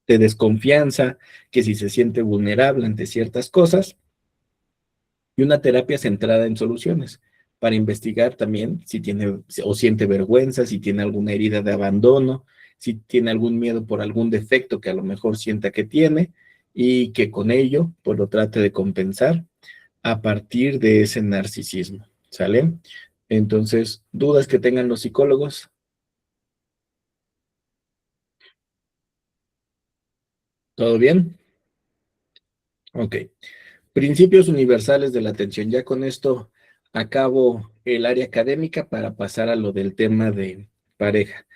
de desconfianza, que si se siente vulnerable ante ciertas cosas, y una terapia centrada en soluciones, para investigar también si tiene o siente vergüenza, si tiene alguna herida de abandono, si tiene algún miedo por algún defecto que a lo mejor sienta que tiene, y que con ello pues lo trate de compensar a partir de ese narcisismo, ¿sale? Entonces, dudas que tengan los psicólogos. ¿Todo bien? Ok. Principios universales de la atención. Ya con esto acabo el área académica para pasar a lo del tema de pareja.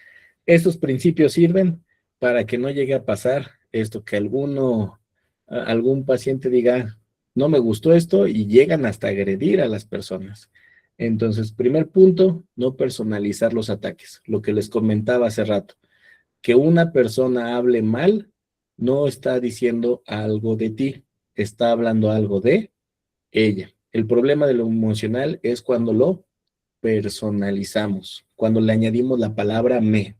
Estos principios sirven para que no llegue a pasar esto, que algún paciente diga, no me gustó esto, y llegan hasta agredir a las personas. Entonces, primer punto, no personalizar los ataques. Lo que les comentaba hace rato, que una persona hable mal no está diciendo algo de ti, está hablando algo de ella. El problema de lo emocional es cuando lo personalizamos, cuando le añadimos la palabra me.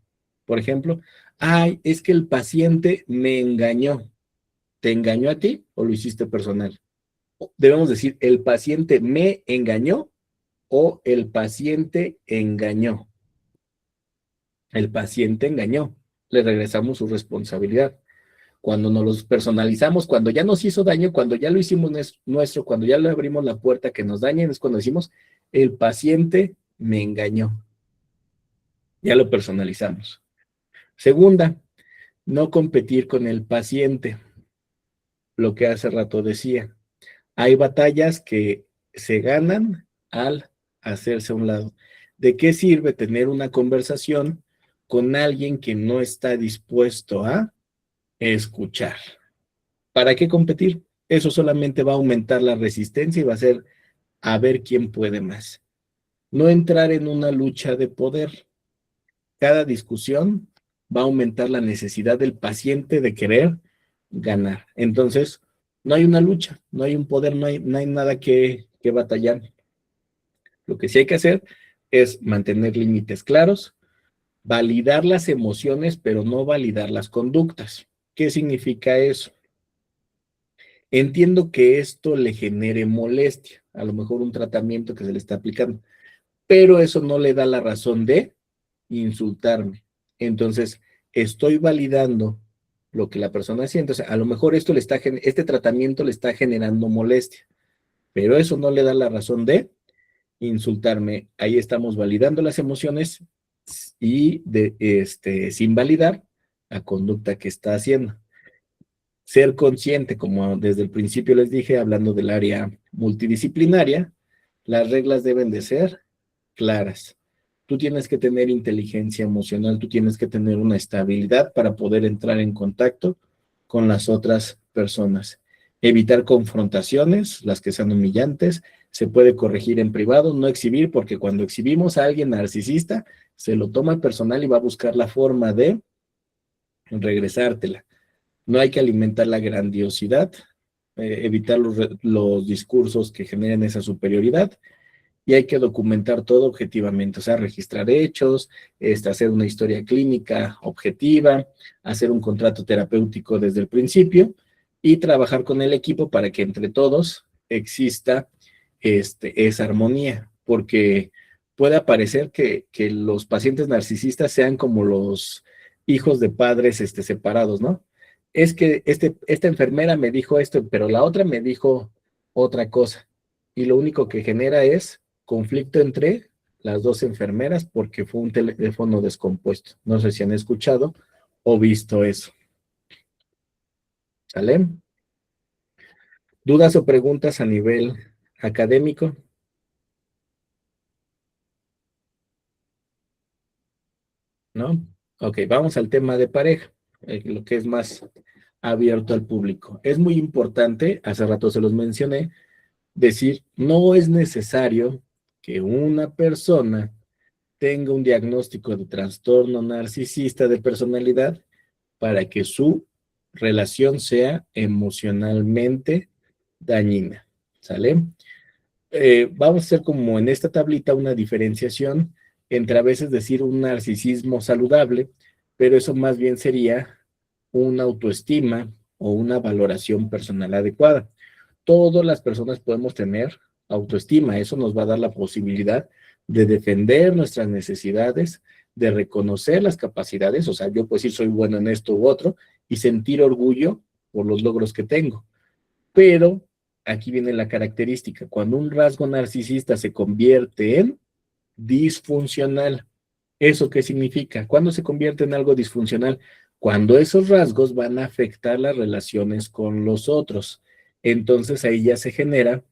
Por ejemplo, ay, es que el paciente me engañó. ¿Te engañó a ti o lo hiciste personal? Debemos decir, el paciente me engañó o el paciente engañó. El paciente engañó. Le regresamos su responsabilidad. Cuando nos los personalizamos, cuando ya nos hizo daño, cuando ya lo hicimos nuestro, cuando ya le abrimos la puerta que nos dañen, es cuando decimos, el paciente me engañó. Ya lo personalizamos. Segunda, no competir con el paciente. Lo que hace rato decía. Hay batallas que se ganan al hacerse a un lado. ¿De qué sirve tener una conversación con alguien que no está dispuesto a escuchar? ¿Para qué competir? Eso solamente va a aumentar la resistencia y va a ser a ver quién puede más. No entrar en una lucha de poder. Cada discusión va a aumentar la necesidad del paciente de querer ganar. Entonces, no hay una lucha, no hay un poder, no hay nada que batallar. Lo que sí hay que hacer es mantener límites claros, validar las emociones, pero no validar las conductas. ¿Qué significa eso? Entiendo que esto le genere molestia, a lo mejor un tratamiento que se le está aplicando, pero eso no le da la razón de insultarme. Entonces, estoy validando lo que la persona siente. O sea, a lo mejor este tratamiento le está generando molestia, pero eso no le da la razón de insultarme. Ahí estamos validando las emociones y sin validar la conducta que está haciendo. Ser consciente, como desde el principio les dije, hablando del área multidisciplinaria, las reglas deben de ser claras. Tú tienes que tener inteligencia emocional, tú tienes que tener una estabilidad para poder entrar en contacto con las otras personas. Evitar confrontaciones, las que sean humillantes, se puede corregir en privado, no exhibir, porque cuando exhibimos a alguien narcisista, se lo toma personal y va a buscar la forma de regresártela. No hay que alimentar la grandiosidad, evitar los discursos que generen esa superioridad, y hay que documentar todo objetivamente, o sea, registrar hechos, hacer una historia clínica objetiva, hacer un contrato terapéutico desde el principio y trabajar con el equipo para que entre todos exista esa armonía, porque puede parecer que los pacientes narcisistas sean como los hijos de padres separados, ¿no? Es que esta enfermera me dijo esto, pero la otra me dijo otra cosa, y lo único que genera es conflicto entre las dos enfermeras porque fue un teléfono descompuesto. No sé si han escuchado o visto eso. ¿Sale? ¿Dudas o preguntas a nivel académico? ¿No? Ok, vamos al tema de pareja, lo que es más abierto al público. Es muy importante, hace rato se los mencioné, decir, no es necesario que una persona tenga un diagnóstico de trastorno narcisista de personalidad para que su relación sea emocionalmente dañina. ¿Sale? Vamos a hacer como en esta tablita una diferenciación entre a veces decir un narcisismo saludable, pero eso más bien sería una autoestima o una valoración personal adecuada. Todas las personas podemos tener autoestima, eso nos va a dar la posibilidad de defender nuestras necesidades, de reconocer las capacidades, o sea, yo pues sí soy bueno en esto u otro, y sentir orgullo por los logros que tengo. Pero aquí viene la característica, cuando un rasgo narcisista se convierte en disfuncional, ¿eso qué significa? ¿Cuándo se convierte en algo disfuncional? Cuando esos rasgos van a afectar las relaciones con los otros. Entonces ahí ya se genera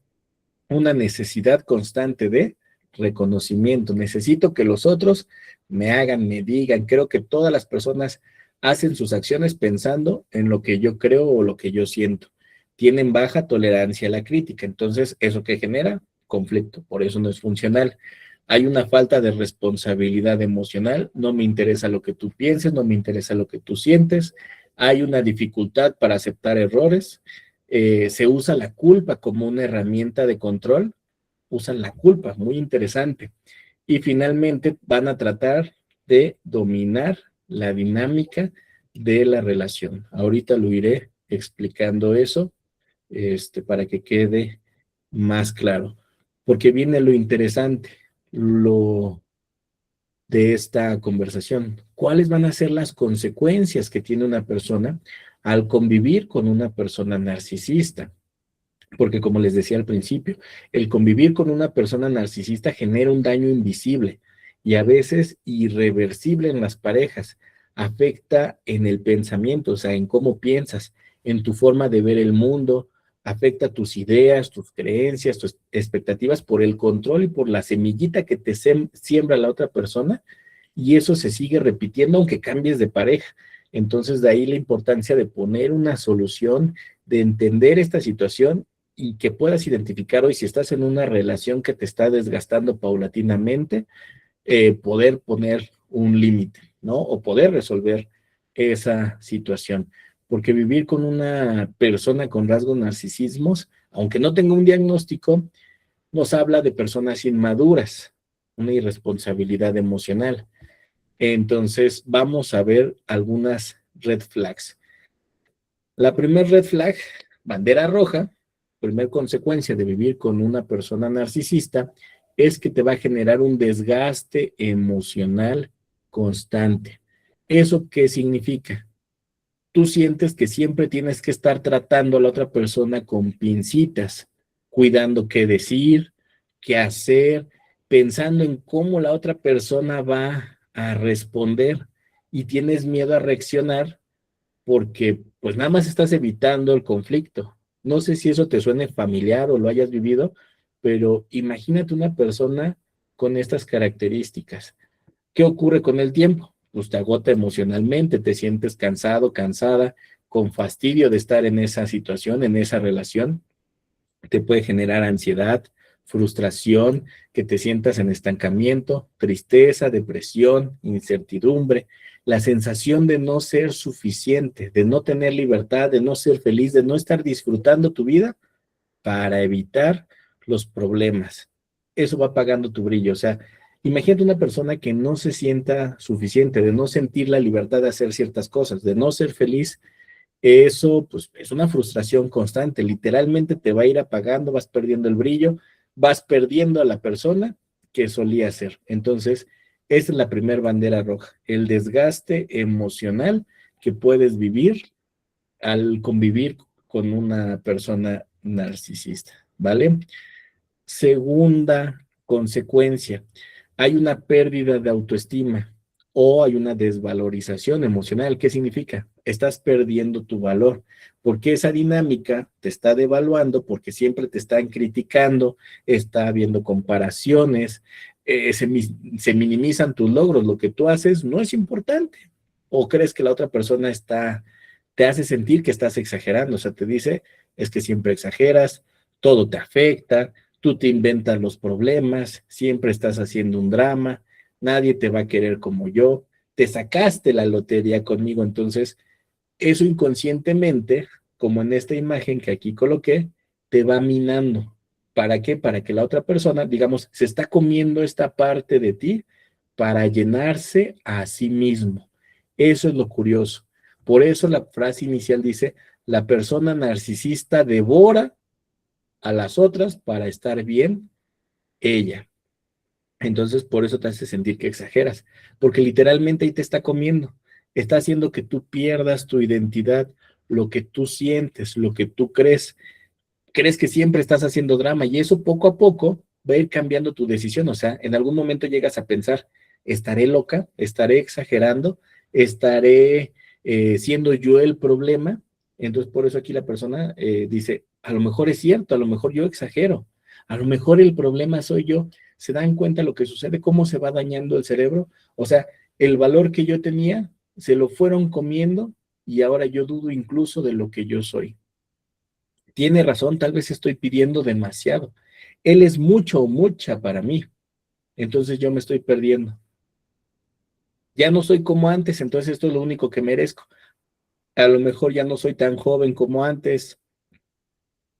una necesidad constante de reconocimiento. Necesito que los otros me hagan, me digan. Creo que todas las personas hacen sus acciones pensando en lo que yo creo o lo que yo siento. Tienen baja tolerancia a la crítica. Entonces, ¿eso qué genera? Conflicto. Por eso no es funcional. Hay una falta de responsabilidad emocional. No me interesa lo que tú pienses, no me interesa lo que tú sientes. Hay una dificultad para aceptar errores. Se usa la culpa como una herramienta de control, usan la culpa, muy interesante. Y finalmente van a tratar de dominar la dinámica de la relación. Ahorita lo iré explicando eso, para que quede más claro. Porque viene lo interesante, lo de esta conversación. ¿Cuáles van a ser las consecuencias que tiene una persona al convivir con una persona narcisista? Porque como les decía al principio, el convivir con una persona narcisista genera un daño invisible y a veces irreversible en las parejas. Afecta en el pensamiento, o sea, en cómo piensas, en tu forma de ver el mundo, afecta tus ideas, tus creencias, tus expectativas por el control y por la semillita que te siembra la otra persona, y eso se sigue repitiendo aunque cambies de pareja. Entonces, de ahí la importancia de poner una solución, de entender esta situación y que puedas identificar hoy si estás en una relación que te está desgastando paulatinamente, poder poner un límite, ¿no? O poder resolver esa situación. Porque vivir con una persona con rasgos narcisismos, aunque no tenga un diagnóstico, nos habla de personas inmaduras, una irresponsabilidad emocional. Entonces, vamos a ver algunas red flags. La primer red flag, bandera roja, primer consecuencia de vivir con una persona narcisista, es que te va a generar un desgaste emocional constante. ¿Eso qué significa? Tú sientes que siempre tienes que estar tratando a la otra persona con pincitas, cuidando qué decir, qué hacer, pensando en cómo la otra persona va a responder y tienes miedo a reaccionar porque pues nada más estás evitando el conflicto. No sé si eso te suene familiar o lo hayas vivido, pero imagínate una persona con estas características. ¿Qué ocurre con el tiempo? Pues te agota emocionalmente, te sientes cansado, cansada, con fastidio de estar en esa situación, en esa relación. Te puede generar ansiedad, frustración, que te sientas en estancamiento, tristeza, depresión, incertidumbre, la sensación de no ser suficiente, de no tener libertad, de no ser feliz, de no estar disfrutando tu vida para evitar los problemas. Eso va apagando tu brillo. O sea, imagínate una persona que no se sienta suficiente, de no sentir la libertad de hacer ciertas cosas, de no ser feliz. Eso, pues, es una frustración constante. Literalmente te va a ir apagando, vas perdiendo el brillo, vas perdiendo a la persona que solía ser. Entonces, esa es la primera bandera roja, el desgaste emocional que puedes vivir al convivir con una persona narcisista, ¿vale? Segunda consecuencia, hay una pérdida de autoestima o hay una desvalorización emocional. ¿Qué significa? Estás perdiendo tu valor, porque esa dinámica te está devaluando, porque siempre te están criticando, está habiendo comparaciones, se minimizan tus logros, lo que tú haces no es importante, o crees que la otra persona te hace sentir que estás exagerando, o sea, te dice, es que siempre exageras, todo te afecta, tú te inventas los problemas, siempre estás haciendo un drama, nadie te va a querer como yo, te sacaste la lotería conmigo, entonces eso inconscientemente, como en esta imagen que aquí coloqué, te va minando. ¿Para qué? Para que la otra persona, digamos, se está comiendo esta parte de ti para llenarse a sí mismo. Eso es lo curioso. Por eso la frase inicial dice, la persona narcisista devora a las otras para estar bien ella. Entonces, por eso te hace sentir que exageras, porque literalmente ahí te está comiendo, está haciendo que tú pierdas tu identidad, lo que tú sientes, lo que tú crees que siempre estás haciendo drama y eso poco a poco va a ir cambiando tu decisión, o sea, en algún momento llegas a pensar, ¿estaré loca? ¿Estaré exagerando? ¿Estaré siendo yo el problema? Entonces, por eso aquí la persona dice, a lo mejor es cierto, a lo mejor yo exagero, a lo mejor el problema soy yo. ¿Se dan cuenta lo que sucede? ¿Cómo se va dañando el cerebro? O sea, el valor que yo tenía, se lo fueron comiendo y ahora yo dudo incluso de lo que yo soy. Tiene razón, tal vez estoy pidiendo demasiado. Él es mucho o mucha para mí, entonces yo me estoy perdiendo. Ya no soy como antes, entonces esto es lo único que merezco. A lo mejor ya no soy tan joven como antes,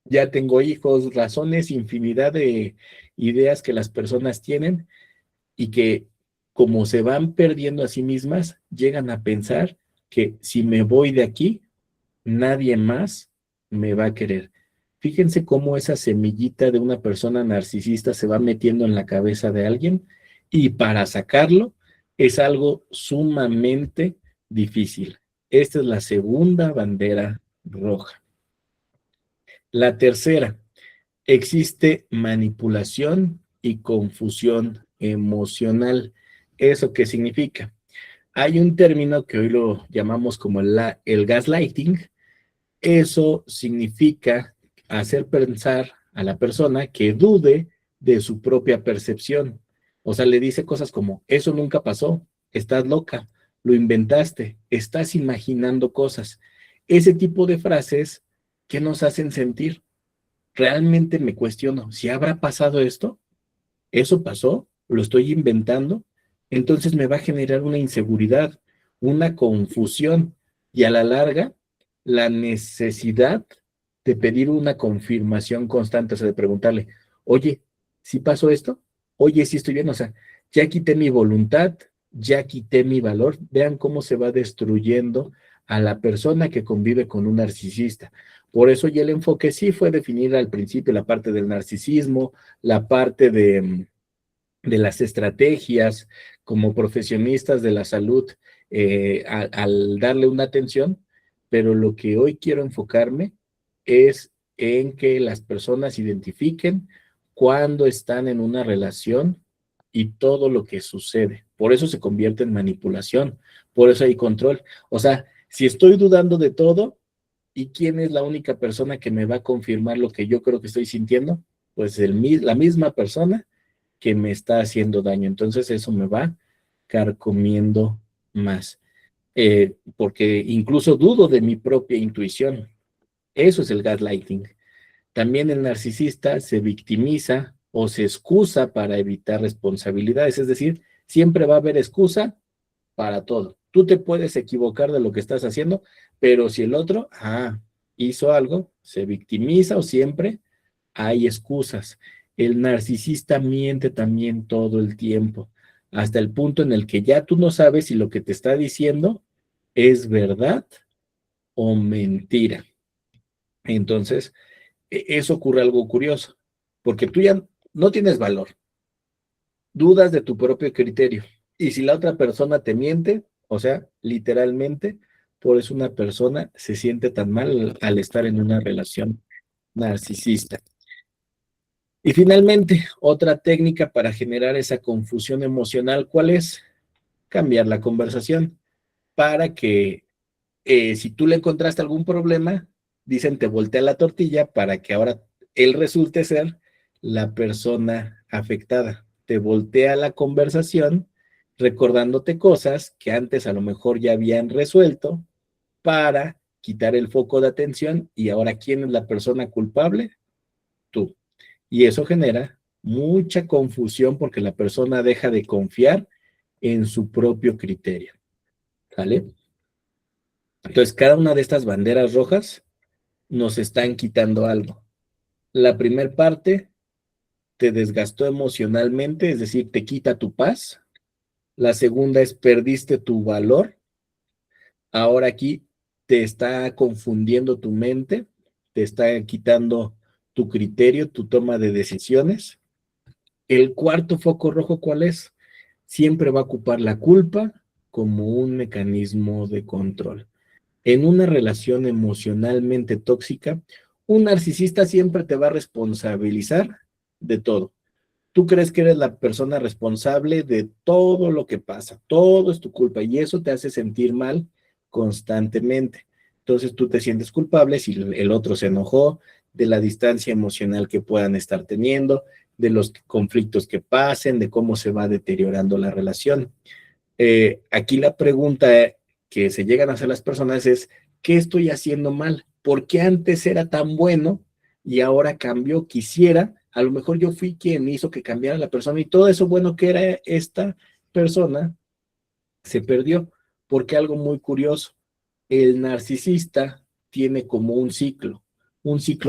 ya tengo hijos, razones, infinidad de ideas que las personas tienen y que como se van perdiendo a sí mismas, llegan a pensar que si me voy de aquí, nadie más me va a querer. Fíjense cómo esa semillita de una persona narcisista se va metiendo en la cabeza de alguien y para sacarlo es algo sumamente difícil. Esta es la segunda bandera roja. La tercera, existe manipulación y confusión emocional. ¿Eso qué significa? Hay un término que hoy lo llamamos como el gaslighting. Eso significa hacer pensar a la persona que dude de su propia percepción. O sea, le dice cosas como, eso nunca pasó, estás loca, lo inventaste, estás imaginando cosas. Ese tipo de frases que nos hacen sentir, realmente me cuestiono, si habrá pasado esto, eso pasó, lo estoy inventando, entonces me va a generar una inseguridad, una confusión y a la larga la necesidad de pedir una confirmación constante, o sea, de preguntarle, oye, ¿sí pasó esto? Oye, ¿sí estoy bien? O sea, ya quité mi voluntad, ya quité mi valor. Vean cómo se va destruyendo a la persona que convive con un narcisista. Por eso ya el enfoque sí fue definir al principio la parte del narcisismo, la parte de las estrategias como profesionistas de la salud al darle una atención, pero lo que hoy quiero enfocarme es en que las personas identifiquen cuando están en una relación y todo lo que sucede. Por eso se convierte en manipulación, por eso hay control. O sea, si estoy dudando de todo, ¿y quién es la única persona que me va a confirmar lo que yo creo que estoy sintiendo? Pues la misma persona que me está haciendo daño. Entonces eso me va carcomiendo más. Porque incluso dudo de mi propia intuición. Eso es el gaslighting. También el narcisista se victimiza o se excusa para evitar responsabilidades, es decir, siempre va a haber excusa para todo. Tú te puedes equivocar de lo que estás haciendo, pero si el otro hizo algo, se victimiza o siempre hay excusas. El narcisista miente también todo el tiempo, hasta el punto en el que ya tú no sabes si lo que te está diciendo es verdad o mentira. Entonces, eso ocurre algo curioso, porque tú ya no tienes valor, dudas de tu propio criterio. Y si la otra persona te miente, o sea, literalmente, por eso una persona se siente tan mal al estar en una relación narcisista. Y finalmente, otra técnica para generar esa confusión emocional, ¿cuál es? Cambiar la conversación para que si tú le encontraste algún problema, dicen te voltea la tortilla para que ahora él resulte ser la persona afectada. Te voltea la conversación recordándote cosas que antes a lo mejor ya habían resuelto para quitar el foco de atención y ahora ¿quién es la persona culpable? Tú. Y eso genera mucha confusión porque la persona deja de confiar en su propio criterio. ¿Sale? Entonces, cada una de estas banderas rojas nos están quitando algo. La primera parte te desgastó emocionalmente, es decir, te quita tu paz. La segunda es perdiste tu valor. Ahora aquí te está confundiendo tu mente, te está quitando tu criterio, tu toma de decisiones. El cuarto foco rojo, ¿cuál es? Siempre va a ocupar la culpa como un mecanismo de control. En una relación emocionalmente tóxica, un narcisista siempre te va a responsabilizar de todo. Tú crees que eres la persona responsable de todo lo que pasa, todo es tu culpa y eso te hace sentir mal constantemente. Entonces tú te sientes culpable si el otro se enojó, de la distancia emocional que puedan estar teniendo, de los conflictos que pasen, de cómo se va deteriorando la relación. Aquí la pregunta que se llegan a hacer las personas es, ¿qué estoy haciendo mal? ¿Por qué antes era tan bueno y ahora cambió? Quisiera, a lo mejor yo fui quien hizo que cambiara la persona y todo eso bueno que era esta persona se perdió, porque algo muy curioso, el narcisista tiene como un ciclo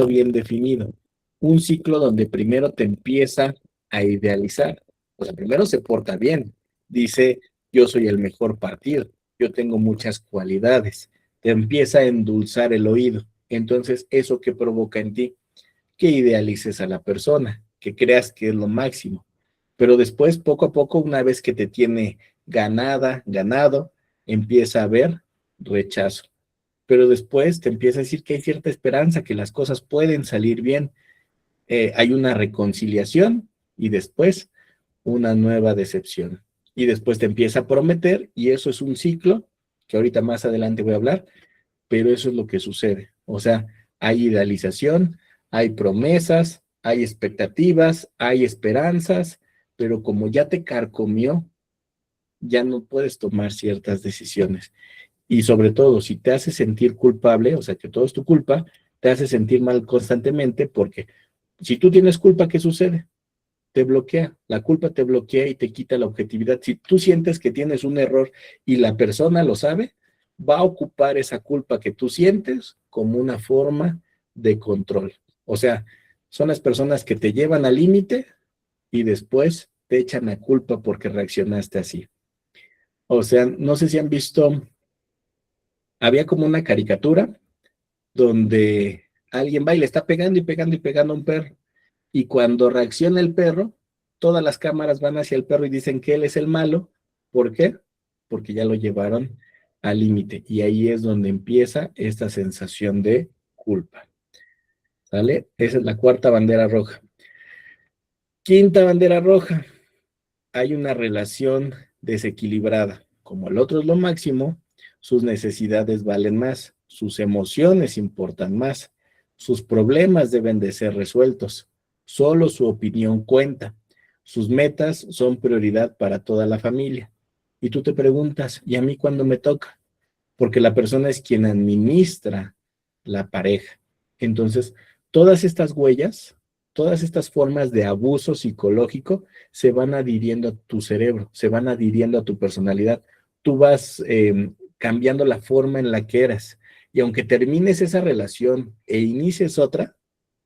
bien definido, un ciclo donde primero te empieza a idealizar, o sea, primero se porta bien, dice, yo soy el mejor partido, yo tengo muchas cualidades, te empieza a endulzar el oído, entonces eso que provoca en ti, que idealices a la persona, que creas que es lo máximo, pero después, poco a poco, una vez que te tiene ganado, empieza a haber rechazo. Pero después te empieza a decir que hay cierta esperanza, que las cosas pueden salir bien. Hay una reconciliación y después una nueva decepción. Y después te empieza a prometer y eso es un ciclo que ahorita más adelante voy a hablar, pero eso es lo que sucede. O sea, hay idealización, hay promesas, hay expectativas, hay esperanzas, pero como ya te carcomió, ya no puedes tomar ciertas decisiones. Y sobre todo, si te hace sentir culpable, o sea, que todo es tu culpa, te hace sentir mal constantemente porque si tú tienes culpa, ¿qué sucede? Te bloquea, la culpa te bloquea y te quita la objetividad. Si tú sientes que tienes un error y la persona lo sabe, va a ocupar esa culpa que tú sientes como una forma de control. O sea, son las personas que te llevan al límite y después te echan la culpa porque reaccionaste así. O sea, no sé si han visto, había como una caricatura donde alguien va y le está pegando y pegando y pegando a un perro. Y cuando reacciona el perro, todas las cámaras van hacia el perro y dicen que él es el malo. ¿Por qué? Porque ya lo llevaron al límite. Y ahí es donde empieza esta sensación de culpa. ¿Sale? Esa es la cuarta bandera roja. Quinta bandera roja. Hay una relación desequilibrada. Como el otro es lo máximo, sus necesidades valen más, sus emociones importan más, sus problemas deben de ser resueltos, solo su opinión cuenta, sus metas son prioridad para toda la familia. Y tú te preguntas, ¿y a mí cuándo me toca? Porque la persona es quien administra la pareja. Entonces, todas estas huellas, todas estas formas de abuso psicológico se van adhiriendo a tu cerebro, se van adhiriendo a tu personalidad. Tú vas cambiando la forma en la que eras. Y aunque termines esa relación e inicies otra,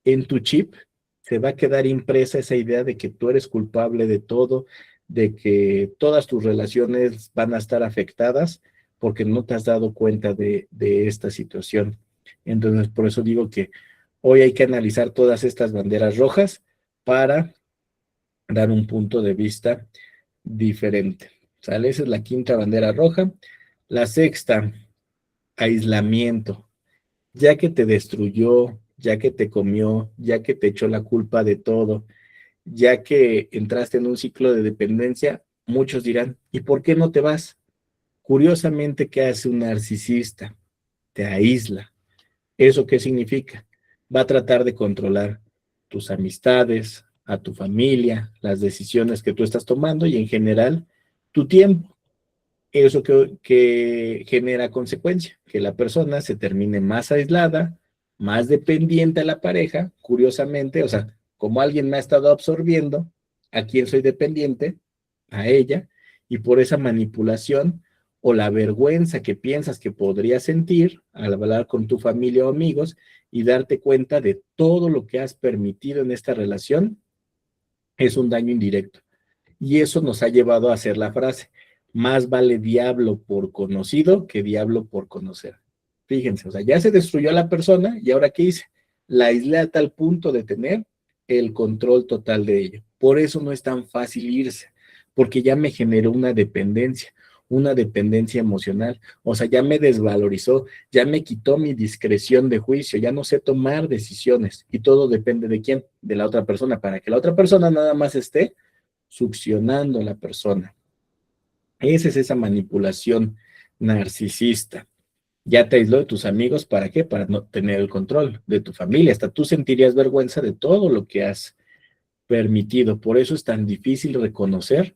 en tu chip se va a quedar impresa esa idea de que tú eres culpable de todo, de que todas tus relaciones van a estar afectadas porque no te has dado cuenta de esta situación. Entonces, por eso digo que hoy hay que analizar todas estas banderas rojas para dar un punto de vista diferente. ¿Sale? Esa es la quinta bandera roja. La sexta, aislamiento. Ya que te destruyó, ya que te comió, ya que te echó la culpa de todo, ya que entraste en un ciclo de dependencia, muchos dirán, ¿y por qué no te vas? Curiosamente, ¿qué hace un narcisista? Te aísla. ¿Eso qué significa? Va a tratar de controlar tus amistades, a tu familia, las decisiones que tú estás tomando y en general tu tiempo. Eso que genera consecuencia, que la persona se termine más aislada, más dependiente a la pareja, curiosamente, o sea, como alguien me ha estado absorbiendo, ¿a quién soy dependiente? A ella, y por esa manipulación o la vergüenza que piensas que podrías sentir al hablar con tu familia o amigos y darte cuenta de todo lo que has permitido en esta relación, es un daño indirecto. Y eso nos ha llevado a hacer la frase, más vale diablo por conocido que diablo por conocer. Fíjense, o sea, ya se destruyó a la persona y ahora ¿qué hice? La aislé a tal punto de tener el control total de ello. Por eso no es tan fácil irse, porque ya me generó una dependencia emocional. O sea, ya me desvalorizó, ya me quitó mi discreción de juicio, ya no sé tomar decisiones y todo depende de quién, de la otra persona, para que la otra persona nada más esté succionando a la persona. Esa es esa manipulación narcisista. Ya te aisló de tus amigos, ¿para qué? Para no tener el control de tu familia. Hasta tú sentirías vergüenza de todo lo que has permitido. Por eso es tan difícil reconocer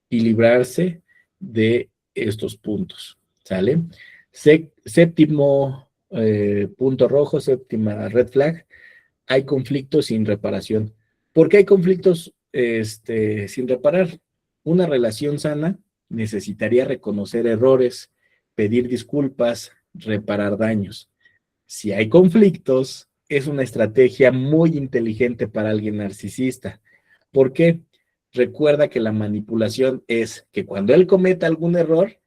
y librarse de estos puntos. ¿Sale? Séptimo punto rojo, séptima red flag, hay conflictos sin reparación. ¿Por qué hay conflictos sin reparar? Una relación sana necesitaría reconocer errores, pedir disculpas, reparar daños. Si hay conflictos, es una estrategia muy inteligente para alguien narcisista. ¿Por qué? Recuerda que la manipulación es que cuando él cometa algún error,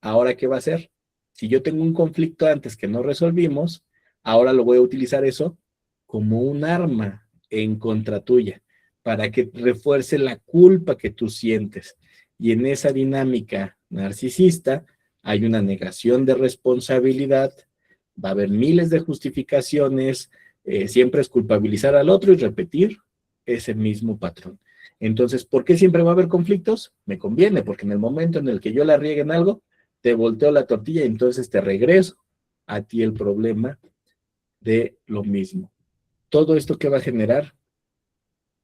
¿ahora qué va a hacer? Si yo tengo un conflicto antes que no resolvimos, ahora lo voy a utilizar eso como un arma en contra tuya, para que refuerce la culpa que tú sientes. Y en esa dinámica narcisista hay una negación de responsabilidad, va a haber miles de justificaciones, siempre es culpabilizar al otro y repetir ese mismo patrón. Entonces, ¿por qué siempre va a haber conflictos? Me conviene, porque en el momento en el que yo la riegue en algo, te volteo la tortilla y entonces te regreso a ti el problema de lo mismo. Todo esto que va a generar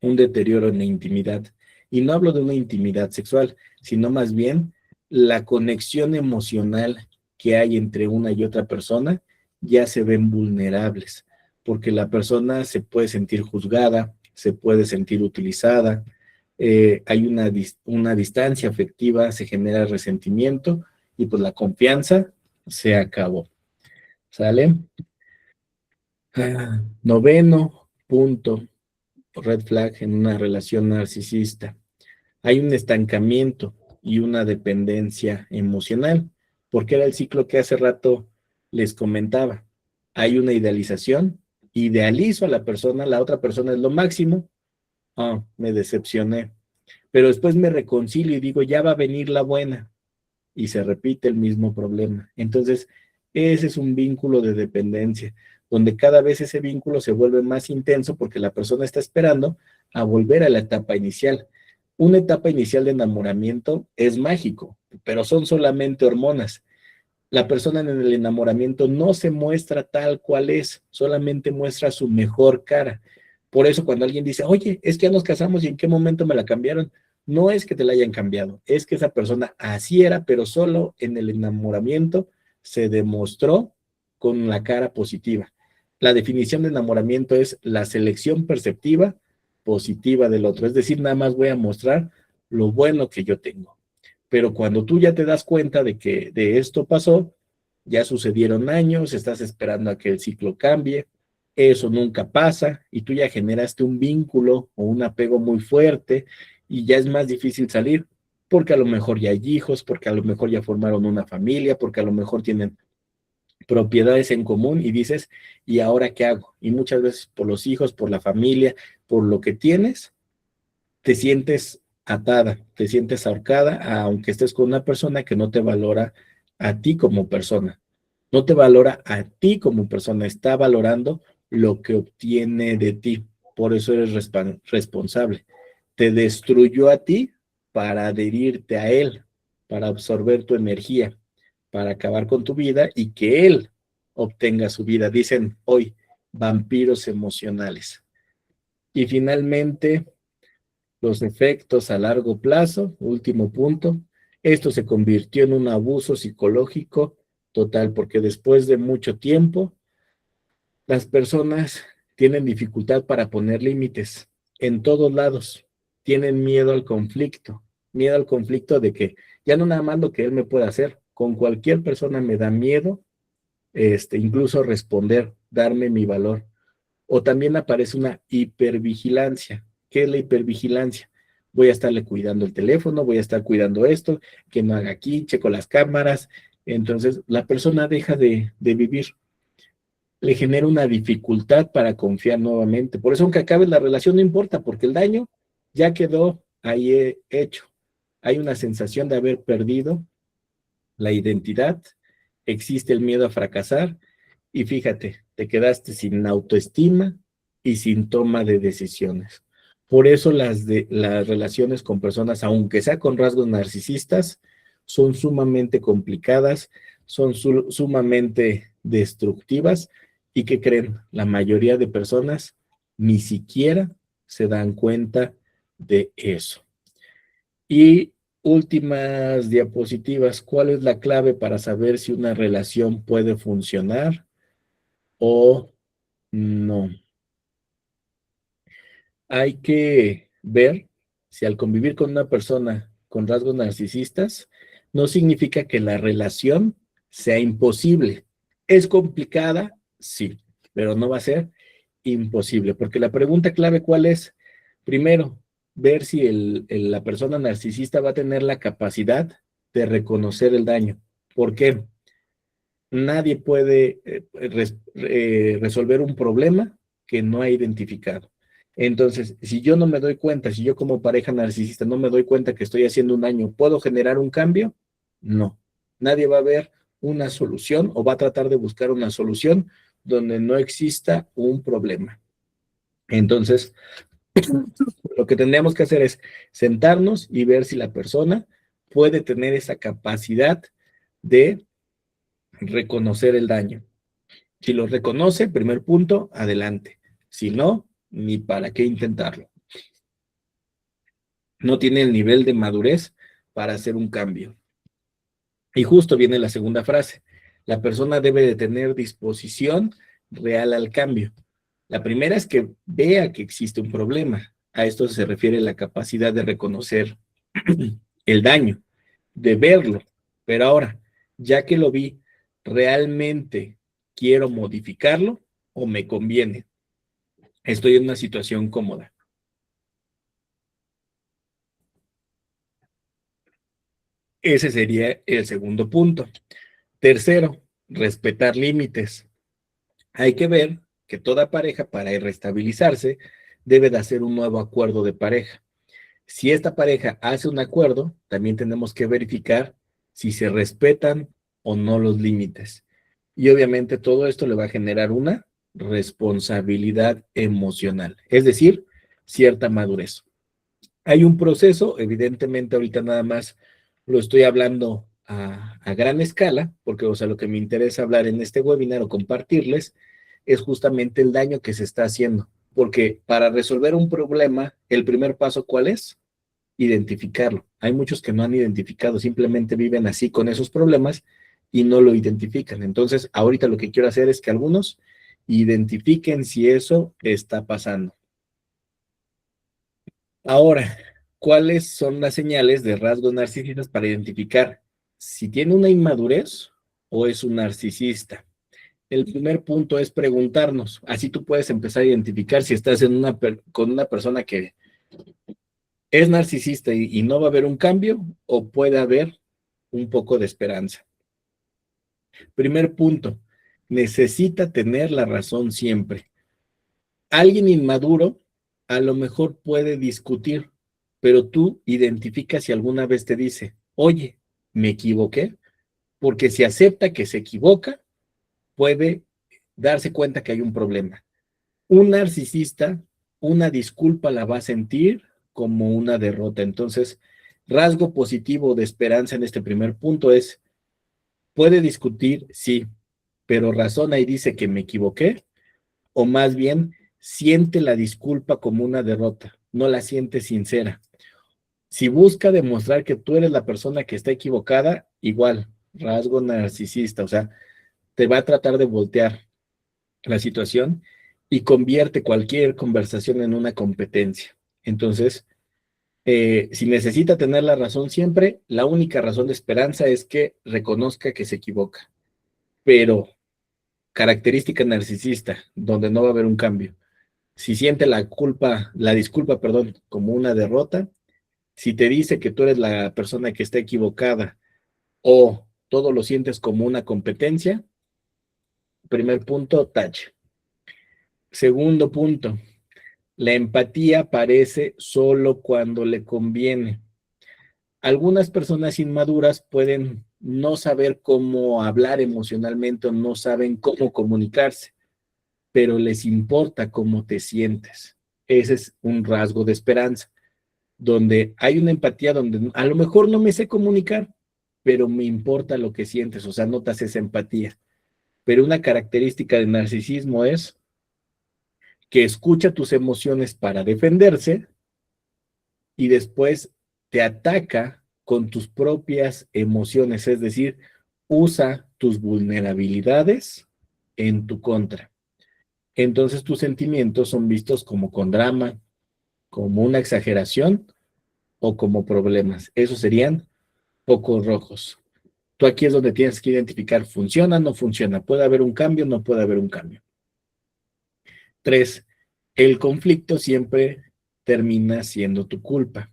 un deterioro en la intimidad. Y no hablo de una intimidad sexual, sino más bien la conexión emocional que hay entre una y otra persona ya se ven vulnerables, porque la persona se puede sentir juzgada, se puede sentir utilizada, hay una distancia afectiva, se genera resentimiento y pues la confianza se acabó. ¿Sale? Noveno punto, red flag en una relación narcisista. Hay un estancamiento y una dependencia emocional, porque era el ciclo que hace rato les comentaba. Hay una idealización, idealizo a la otra persona es lo máximo, me decepcioné, pero después me reconcilio y digo, ya va a venir la buena, y se repite el mismo problema. Entonces, ese es un vínculo de dependencia, donde cada vez ese vínculo se vuelve más intenso porque la persona está esperando a volver a la etapa inicial. Una etapa inicial de enamoramiento es mágico, pero son solamente hormonas. La persona en el enamoramiento no se muestra tal cual es, solamente muestra su mejor cara. Por eso cuando alguien dice, oye, es que ya nos casamos y en qué momento me la cambiaron, No es que te la hayan cambiado, es que esa persona así era, pero solo en el enamoramiento se demostró con la cara positiva. La definición de enamoramiento es la selección perceptiva positiva del otro, es decir, nada más voy a mostrar lo bueno que yo tengo. Pero cuando tú ya te das cuenta de que de esto pasó, ya sucedieron años, estás esperando a que el ciclo cambie, eso nunca pasa y tú ya generaste un vínculo o un apego muy fuerte y ya es más difícil salir porque a lo mejor ya hay hijos, porque a lo mejor ya formaron una familia, porque a lo mejor tienen propiedades en común y dices, ¿y ahora qué hago? Y muchas veces por los hijos, por la familia, por lo que tienes, te sientes atada, te sientes ahorcada, aunque estés con una persona que no te valora a ti como persona. No te valora a ti como persona, está valorando lo que obtiene de ti. Por eso eres responsable. Te destruyó a ti para adherirte a él, para absorber tu energía, para acabar con tu vida y que él obtenga su vida. Dicen hoy, vampiros emocionales. Y finalmente, los efectos a largo plazo, último punto, esto se convirtió en un abuso psicológico total, porque después de mucho tiempo, las personas tienen dificultad para poner límites en todos lados, tienen miedo al conflicto de que ya no nada más lo que él me puede hacer, con cualquier persona me da miedo, incluso responder, darme mi valor. O también aparece una hipervigilancia. ¿Qué es la hipervigilancia? Voy a estarle cuidando el teléfono, voy a estar cuidando esto, que no haga aquí, checo las cámaras. Entonces, la persona deja de vivir. Le genera una dificultad para confiar nuevamente. Por eso, aunque acabe la relación, no importa, porque el daño ya quedó ahí hecho. Hay una sensación de haber perdido la identidad, existe el miedo a fracasar y fíjate, te quedaste sin autoestima y sin toma de decisiones. Por eso las relaciones con personas, aunque sea con rasgos narcisistas, son sumamente complicadas, son sumamente destructivas y que creen, la mayoría de personas ni siquiera se dan cuenta de eso. Y últimas diapositivas, ¿cuál es la clave para saber si una relación puede funcionar o no? Hay que ver si al convivir con una persona con rasgos narcisistas, no significa que la relación sea imposible. ¿Es complicada? Sí, pero no va a ser imposible, porque la pregunta clave, ¿cuál es? Primero, ver si la persona narcisista va a tener la capacidad de reconocer el daño. ¿Por qué? Nadie puede resolver un problema que no ha identificado. Entonces, si yo no me doy cuenta, si yo como pareja narcisista no me doy cuenta que estoy haciendo un daño, ¿puedo generar un cambio? No. Nadie va a ver una solución o va a tratar de buscar una solución donde no exista un problema. Entonces, lo que tendríamos que hacer es sentarnos y ver si la persona puede tener esa capacidad de reconocer el daño. Si lo reconoce, primer punto, adelante. Si no, ni para qué intentarlo. No tiene el nivel de madurez para hacer un cambio. Y justo viene la segunda frase. La persona debe de tener disposición real al cambio. La primera es que vea que existe un problema. A esto se refiere la capacidad de reconocer el daño, de verlo. Pero ahora, ya que lo vi, ¿realmente quiero modificarlo o me conviene? Estoy en una situación cómoda. Ese sería el segundo punto. Tercero, respetar límites. Hay que ver que toda pareja para restabilizarse debe de hacer un nuevo acuerdo de pareja. Si esta pareja hace un acuerdo, también tenemos que verificar si se respetan o no los límites. Y obviamente todo esto le va a generar una responsabilidad emocional, es decir, cierta madurez. Hay un proceso, evidentemente ahorita nada más lo estoy hablando a gran escala, porque o sea, lo que me interesa hablar en este webinar o compartirles es justamente el daño que se está haciendo. Porque para resolver un problema, el primer paso, ¿cuál es? identificarlo. Hay muchos que no han identificado, simplemente viven así con esos problemas y no lo identifican. Entonces, ahorita lo que quiero hacer es que algunos identifiquen si eso está pasando. Ahora, ¿cuáles son las señales de rasgos narcisistas para identificar si tiene una inmadurez o es un narcisista? El primer punto es preguntarnos, así tú puedes empezar a identificar si estás con una persona que es narcisista y no va a haber un cambio o puede haber un poco de esperanza. Primer punto, necesita tener la razón siempre. Alguien inmaduro a lo mejor puede discutir, pero tú identificas si alguna vez te dice, oye, me equivoqué, porque si acepta que se equivoca, puede darse cuenta que hay un problema. Un narcisista, una disculpa la va a sentir como una derrota. Entonces, rasgo positivo de esperanza en este primer punto es, puede discutir, sí, pero razona y dice que me equivoqué, o más bien siente la disculpa como una derrota, no la siente sincera. Si busca demostrar que tú eres la persona que está equivocada, igual, rasgo narcisista, o sea, te va a tratar de voltear la situación y convierte cualquier conversación en una competencia. Entonces, si necesita tener la razón siempre, la única razón de esperanza es que reconozca que se equivoca. Pero característica narcisista, donde no va a haber un cambio. Si siente la disculpa, perdón, como una derrota, si te dice que tú eres la persona que está equivocada o todo lo sientes como una competencia, primer punto, touch. Segundo punto, la empatía aparece solo cuando le conviene. Algunas personas inmaduras pueden no saber cómo hablar emocionalmente o no saben cómo comunicarse, pero les importa cómo te sientes. Ese es un rasgo de esperanza, donde hay una empatía donde a lo mejor no me sé comunicar, pero me importa lo que sientes, o sea, notas esa empatía. Pero una característica del narcisismo es que escucha tus emociones para defenderse y después te ataca con tus propias emociones, es decir, usa tus vulnerabilidades en tu contra. Entonces tus sentimientos son vistos como con drama, como una exageración o como problemas. Esos serían focos rojos. Tú aquí es donde tienes que identificar, ¿funciona o no funciona? ¿Puede haber un cambio o no puede haber un cambio? 3, el conflicto siempre termina siendo tu culpa.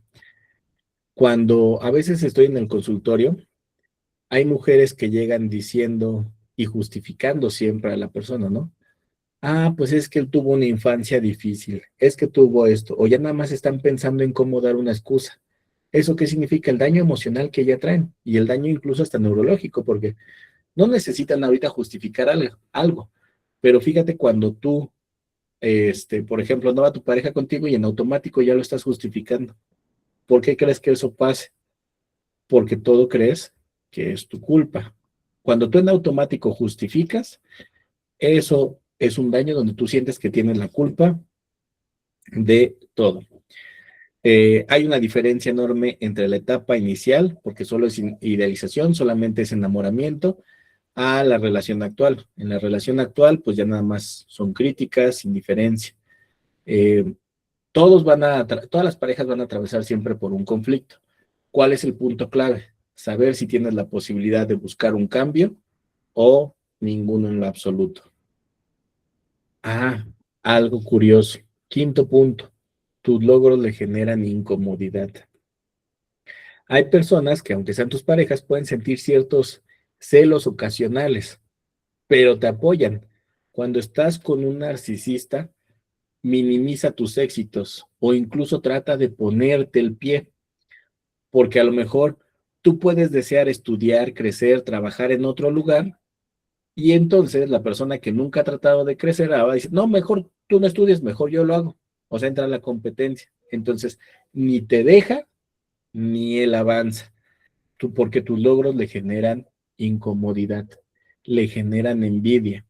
Cuando a veces estoy en el consultorio, hay mujeres que llegan diciendo y justificando siempre a la persona, ¿no? Ah, pues es que él tuvo una infancia difícil, es que tuvo esto, o ya nada más están pensando en cómo dar una excusa. ¿Eso qué significa? El daño emocional que ya traen y el daño incluso hasta neurológico, porque no necesitan ahorita justificar algo, pero fíjate cuando tú, por ejemplo, no va tu pareja contigo y en automático ya lo estás justificando. ¿Por qué crees que eso pase? Porque todo crees que es tu culpa. Cuando tú en automático justificas, eso es un daño donde tú sientes que tienes la culpa de todo. Hay una diferencia enorme entre la etapa inicial, porque solo es idealización, solamente es enamoramiento, a la relación actual. En la relación actual, pues ya nada más son críticas, indiferencia. Eh, todas las parejas van a atravesar siempre por un conflicto. ¿Cuál es el punto clave? Saber si tienes la posibilidad de buscar un cambio o ninguno en lo absoluto. Ah, algo curioso. Quinto punto, tus logros le generan incomodidad. Hay personas que, aunque sean tus parejas, pueden sentir ciertos celos ocasionales, pero te apoyan. Cuando estás con un narcisista, minimiza tus éxitos o incluso trata de ponerte el pie, porque a lo mejor tú puedes desear estudiar, crecer, trabajar en otro lugar, y entonces la persona que nunca ha tratado de crecer va a decir, no, mejor tú no estudies, mejor yo lo hago. O sea, entra la competencia. Entonces, ni te deja, ni él avanza. Porque tus logros le generan incomodidad, le generan envidia,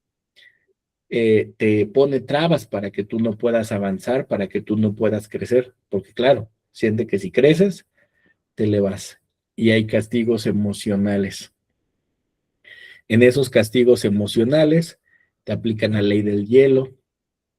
te pone trabas para que tú no puedas avanzar, para que tú no puedas crecer, porque claro, Siente que si creces, te elevas. Y hay castigos emocionales. En esos castigos emocionales te aplican la ley del hielo,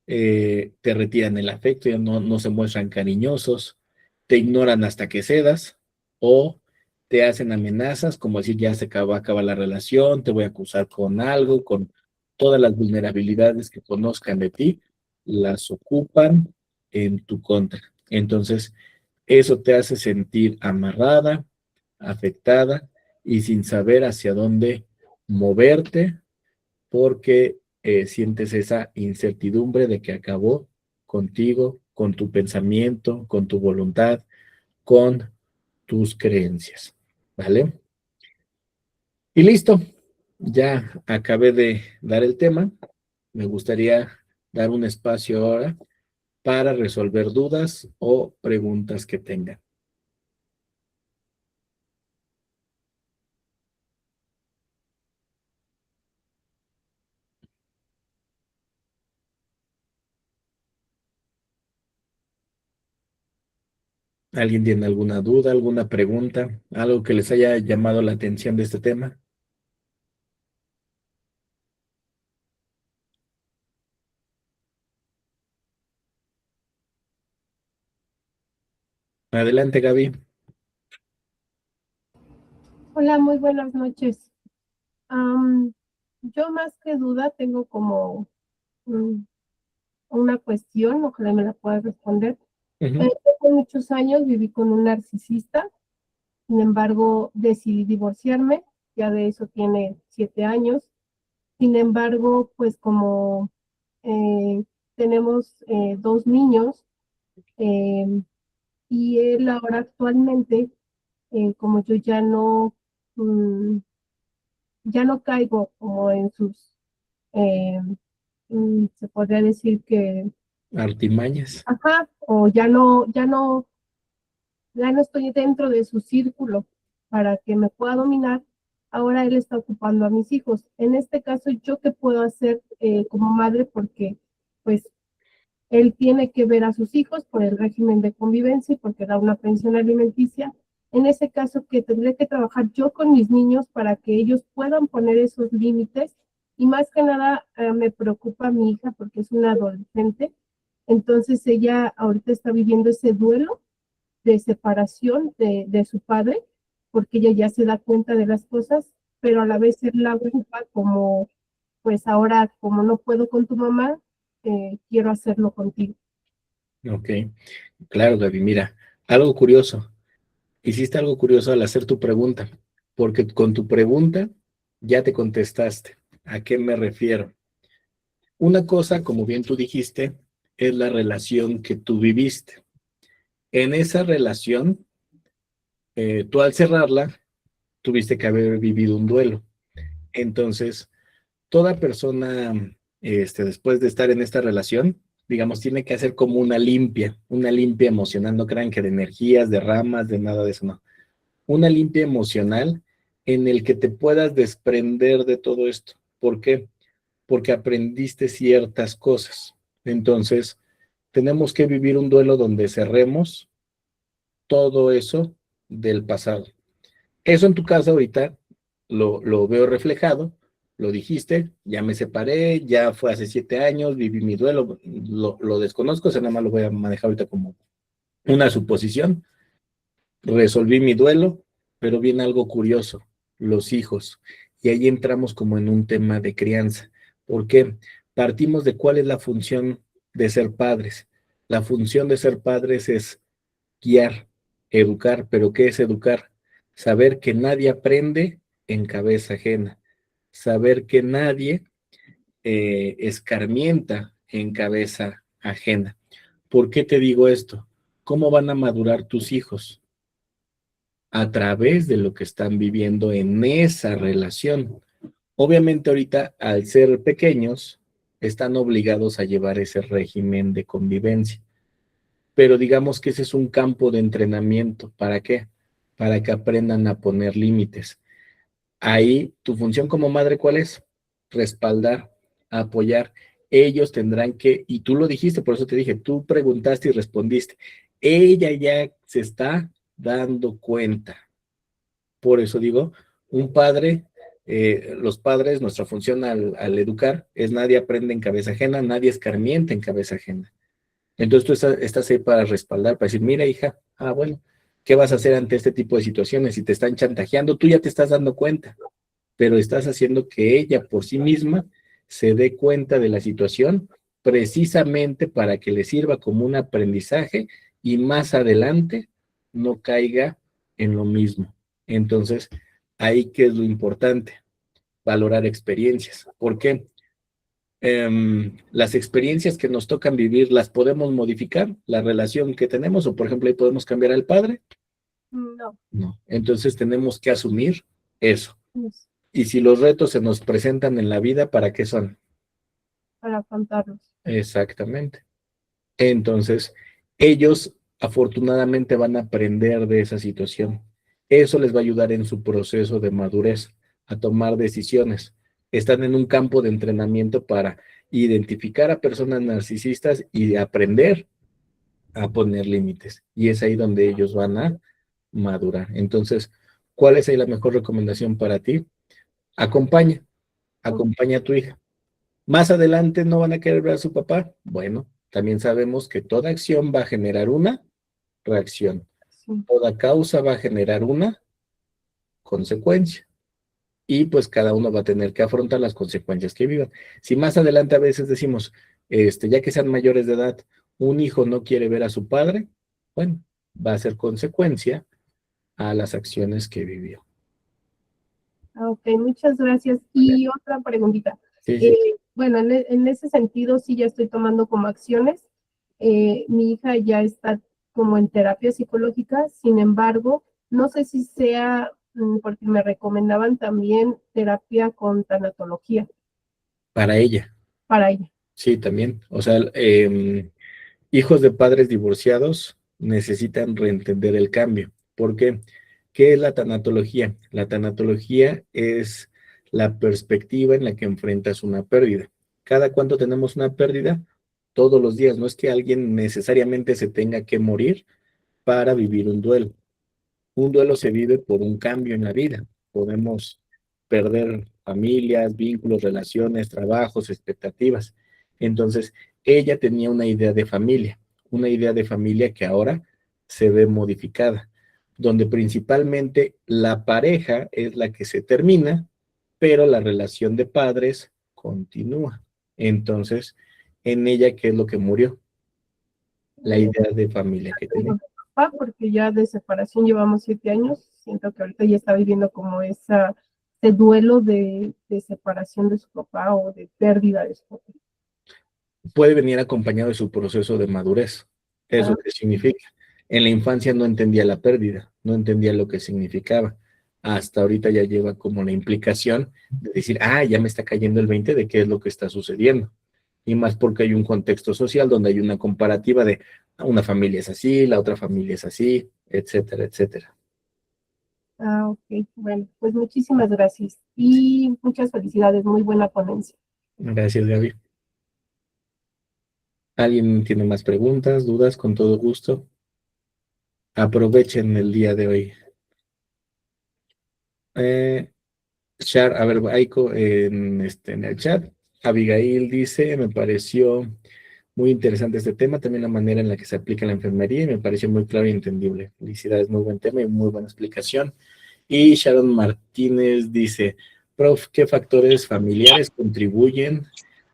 te retiran el afecto, ya no se muestran cariñosos, te ignoran hasta que cedas, o te hacen amenazas, como decir, ya va a acabar la relación, te voy a acusar con algo, con todas las vulnerabilidades que conozcan de ti, las ocupan en tu contra. Entonces, eso te hace sentir amarrada, afectada y sin saber hacia dónde moverte porque sientes esa incertidumbre de que acabó contigo, con tu pensamiento, con tu voluntad, con tus creencias, ¿vale? Y listo, ya acabé de dar el tema. Me gustaría dar un espacio ahora para resolver dudas o preguntas que tengan. ¿Alguien tiene alguna duda, alguna pregunta, algo que les haya llamado la atención de este tema? Adelante, Gaby. Hola, muy buenas noches. Yo más que duda tengo como mm, una cuestión, ojalá me la puedas responder. Ujú. Hace muchos años viví con un narcisista, sin embargo decidí divorciarme, ya de eso tiene 7 años. Sin embargo, pues como eh, tenemos 2 niños, eh, y él ahora actualmente, como yo mm, ya no caigo como en sus, eh, se podría decir que, Artimañas. ajá, o ya no estoy dentro de su círculo para que me pueda dominar. Ahora él está ocupando a mis hijos. En este caso, ¿yo qué puedo hacer como madre? Porque pues él tiene que ver a sus hijos por el régimen de convivencia y porque da una pensión alimenticia. En ese caso, que tendré que trabajar yo con mis niños para que ellos puedan poner esos límites. Y más que nada, me preocupa mi hija porque es una adolescente. Entonces ella ahorita está viviendo ese duelo de separación de su padre, porque ella ya se da cuenta de las cosas, pero a la vez él la ocupa como, pues ahora como no puedo con tu mamá, quiero hacerlo contigo. Ok, claro, Gaby. Mira, algo curioso. Hiciste algo curioso al hacer tu pregunta, porque con tu pregunta ya te contestaste. ¿A qué me refiero? Una cosa, como bien tú dijiste, es la relación que tú viviste. En esa relación, tú al cerrarla, tuviste que haber vivido un duelo. Entonces, toda persona, después de estar en esta relación, digamos, tiene que hacer como una limpia emocional. No crean que de energías, de ramas, de nada de eso, no. Una limpia emocional en el que te puedas desprender de todo esto. ¿Por qué? Porque aprendiste ciertas cosas. Entonces, tenemos que vivir un duelo donde cerremos todo eso del pasado. Eso en tu caso ahorita lo veo reflejado, lo dijiste, ya me separé, ya fue hace 7 años, viví mi duelo, lo desconozco, o sea, nada más lo voy a manejar ahorita como una suposición. Resolví mi duelo, pero viene algo curioso, los hijos. Y ahí entramos como en un tema de crianza. ¿Por qué? Partimos de cuál es la función de ser padres. La función de ser padres es guiar, educar, pero ¿qué es educar? Saber que nadie aprende en cabeza ajena, saber que nadie escarmienta en cabeza ajena. ¿Por qué te digo esto? ¿Cómo van a madurar tus hijos? A través de lo que están viviendo en esa relación. Obviamente ahorita, al ser pequeños, están obligados a llevar ese régimen de convivencia. Pero digamos que ese es un campo de entrenamiento. ¿Para qué? Para que aprendan a poner límites. Ahí, tu función como madre, ¿cuál es? Respaldar, apoyar. Ellos tendrán que, y tú lo dijiste, por eso te dije, tú preguntaste y respondiste. ella ya se está dando cuenta. Por eso digo, un padre, los padres, nuestra función al educar es nadie aprende en cabeza ajena, nadie escarmienta en cabeza ajena. Entonces tú estás ahí para respaldar, para decir, mira hija, bueno, ¿qué vas a hacer ante este tipo de situaciones? Si te están chantajeando, tú ya te estás dando cuenta, pero estás haciendo que ella por sí misma se dé cuenta de la situación precisamente para que le sirva como un aprendizaje y más adelante no caiga en lo mismo. Entonces, ahí que es lo importante, valorar experiencias. ¿Por qué? Las experiencias que nos tocan vivir, ¿las podemos modificar? ¿La relación que tenemos? O, por ejemplo, ahí podemos cambiar al padre. No, No. Entonces tenemos que asumir eso. es Y si los retos se nos presentan en la vida, ¿para qué son? para afrontarlos. Exactamente. Entonces, ellos afortunadamente van a aprender de esa situación. Eso les va a ayudar en su proceso de madurez, a tomar decisiones. Están en un campo de entrenamiento para identificar a personas narcisistas y aprender a poner límites. Y es ahí donde ellos van a madurar. Entonces, ¿cuál es ahí la mejor recomendación para ti? Acompaña, acompaña a tu hija. Más adelante no van a querer ver a su papá. Bueno, también sabemos que toda acción va a generar una reacción. Sí. Toda causa va a generar una consecuencia. Y pues cada uno va a tener que afrontar las consecuencias que vivan. Si más adelante a veces decimos, ya que sean mayores de edad, un hijo no quiere ver a su padre, bueno, va a ser consecuencia a las acciones que vivió. Ok, muchas gracias. Y otra preguntita. Sí, sí. Bueno, en ese sentido sí ya estoy tomando como acciones. Mi hija ya está como en terapia psicológica, sin embargo, no sé si sea porque me recomendaban también terapia con tanatología Para ella, para ella. sí, también. O sea, hijos de padres divorciados necesitan reentender el cambio. ¿Por qué? ¿Qué es la tanatología? La tanatología es la perspectiva en la que enfrentas una pérdida. ¿Cada cuánto tenemos una pérdida? Todos los días. No es que alguien necesariamente se tenga que morir para vivir un duelo. Un duelo se vive por un cambio en la vida. Podemos perder familias, vínculos, relaciones, trabajos, expectativas. Entonces, ella tenía una idea de familia que ahora se ve modificada, donde principalmente la pareja es la que se termina, pero la relación de padres continúa. Entonces, en ella, ¿qué es lo que murió? La idea de familia que tenía. Con su papá, porque ya de separación llevamos 7 años. Siento que ahorita ya está viviendo como ese duelo de separación de su papá o de pérdida de su papá. Puede venir acompañado de su proceso de madurez. ¿Eso qué significa? En la infancia no entendía la pérdida, no entendía lo que significaba. Hasta ahorita ya lleva como la implicación de decir, ya me está cayendo el 20 de qué es lo que está sucediendo. Y más porque hay un contexto social donde hay una comparativa de una familia es así, la otra familia es así, etcétera, etcétera. Ok, bueno, pues muchísimas gracias y muchas felicidades, muy buena ponencia. Gracias, Gaby. ¿Alguien tiene más preguntas, dudas? Con todo gusto. Aprovechen el día de hoy. A ver, Aiko, en el chat, Abigail dice, me pareció muy interesante este tema, también la manera en la que se aplica en la enfermería, y me pareció muy claro y entendible. Felicidades, muy buen tema y muy buena explicación. Y Sharon Martínez dice, prof, ¿qué factores familiares contribuyen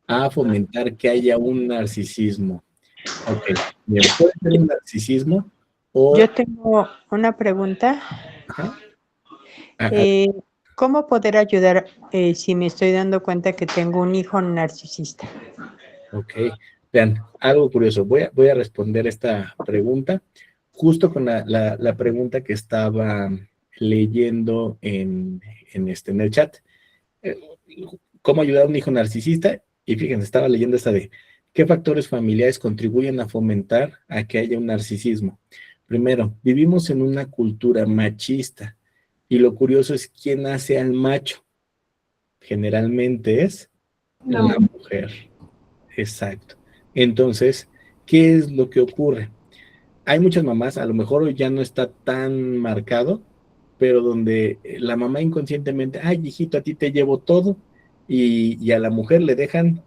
a fomentar que haya un narcisismo? Ok, bien, puede ser un narcisismo o... Yo tengo una pregunta. Ajá. ¿Cómo poder ayudar si me estoy dando cuenta que tengo un hijo narcisista? Ok, vean, algo curioso. Voy a responder esta pregunta justo con la pregunta que estaba leyendo en el chat. Eh, ¿Cómo ayudar a un hijo narcisista? Y fíjense, estaba leyendo esta de ¿qué factores familiares contribuyen a fomentar a que haya un narcisismo? Primero, vivimos en una cultura machista y lo curioso es quién hace al macho. Generalmente es la mujer. Exacto. Entonces, ¿qué es lo que ocurre? hay muchas mamás, a lo mejor hoy ya no está tan marcado, pero donde la mamá inconscientemente, ay, hijito, a ti te llevo todo, y a la mujer le dejan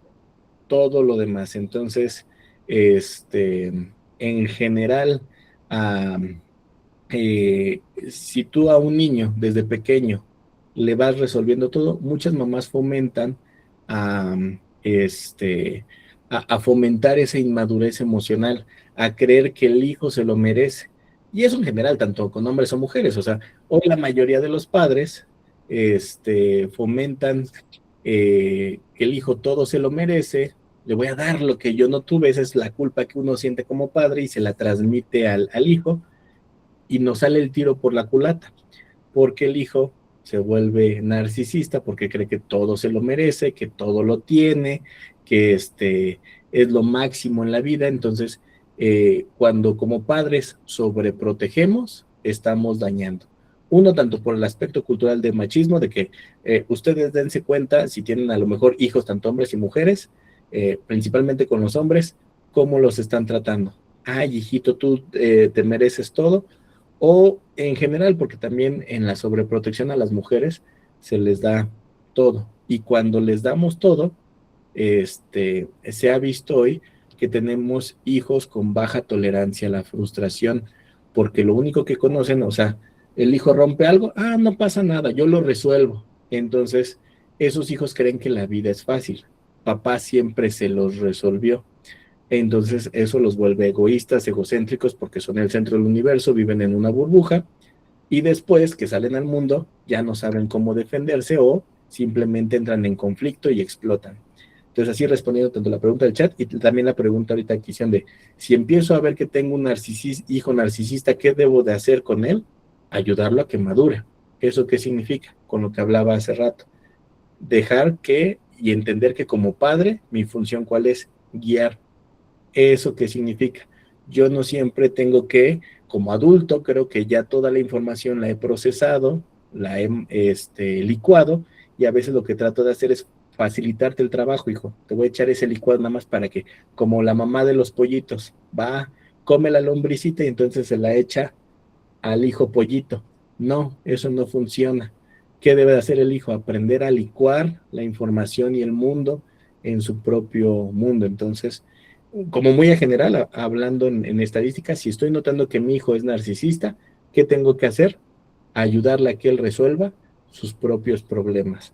todo lo demás. Entonces, en general, ah, si tú a un niño desde pequeño le vas resolviendo todo, muchas mamás fomentan a, a fomentar esa inmadurez emocional, a creer que el hijo se lo merece. Y eso en general, tanto con hombres o mujeres. O sea, hoy la mayoría de los padres fomentan que el hijo todo se lo merece, le voy a dar lo que yo no tuve, esa es la culpa que uno siente como padre y se la transmite al hijo, y nos sale el tiro por la culata, porque el hijo se vuelve narcisista porque cree que todo se lo merece, que todo lo tiene, que es lo máximo en la vida. Entonces, cuando como padres sobreprotegemos, estamos dañando. Uno, tanto por el aspecto cultural de machismo, de que ustedes dense cuenta, si tienen a lo mejor hijos, tanto hombres y mujeres, principalmente con los hombres, cómo los están tratando. Ay, hijito, tú te mereces todo, o en general, porque también en la sobreprotección a las mujeres se les da todo. Y cuando les damos todo, se ha visto hoy que tenemos hijos con baja tolerancia a la frustración, porque lo único que conocen, o sea, el hijo rompe algo, ah, no pasa nada, yo lo resuelvo. Entonces, esos hijos creen que la vida es fácil. Papá siempre se los resolvió. Entonces eso los vuelve egoístas, egocéntricos, porque son el centro del universo, viven en una burbuja, y después que salen al mundo ya no saben cómo defenderse o simplemente entran en conflicto y explotan. Entonces, así respondiendo tanto la pregunta del chat y también la pregunta ahorita que hicieron de si empiezo a ver que tengo un hijo narcisista, ¿qué debo de hacer con él? Ayudarlo a que madure. ¿Eso qué significa? Con lo que hablaba hace rato. Dejar que y entender que como padre, mi función cuál es: guiar. ¿Eso qué significa? Yo no siempre tengo que, como adulto, creo que ya toda la información la he procesado, la he licuado, y a veces lo que trato de hacer es facilitarte el trabajo, hijo. Te voy a echar ese licuado nada más para que, como la mamá de los pollitos, va, come la lombricita y entonces se la echa al hijo pollito. No, eso no funciona. ¿Qué debe de hacer el hijo? Aprender a licuar la información y el mundo en su propio mundo. Entonces, como muy a general, hablando en estadística, si estoy notando que mi hijo es narcisista, ¿qué tengo que hacer? Ayudarle a que él resuelva sus propios problemas.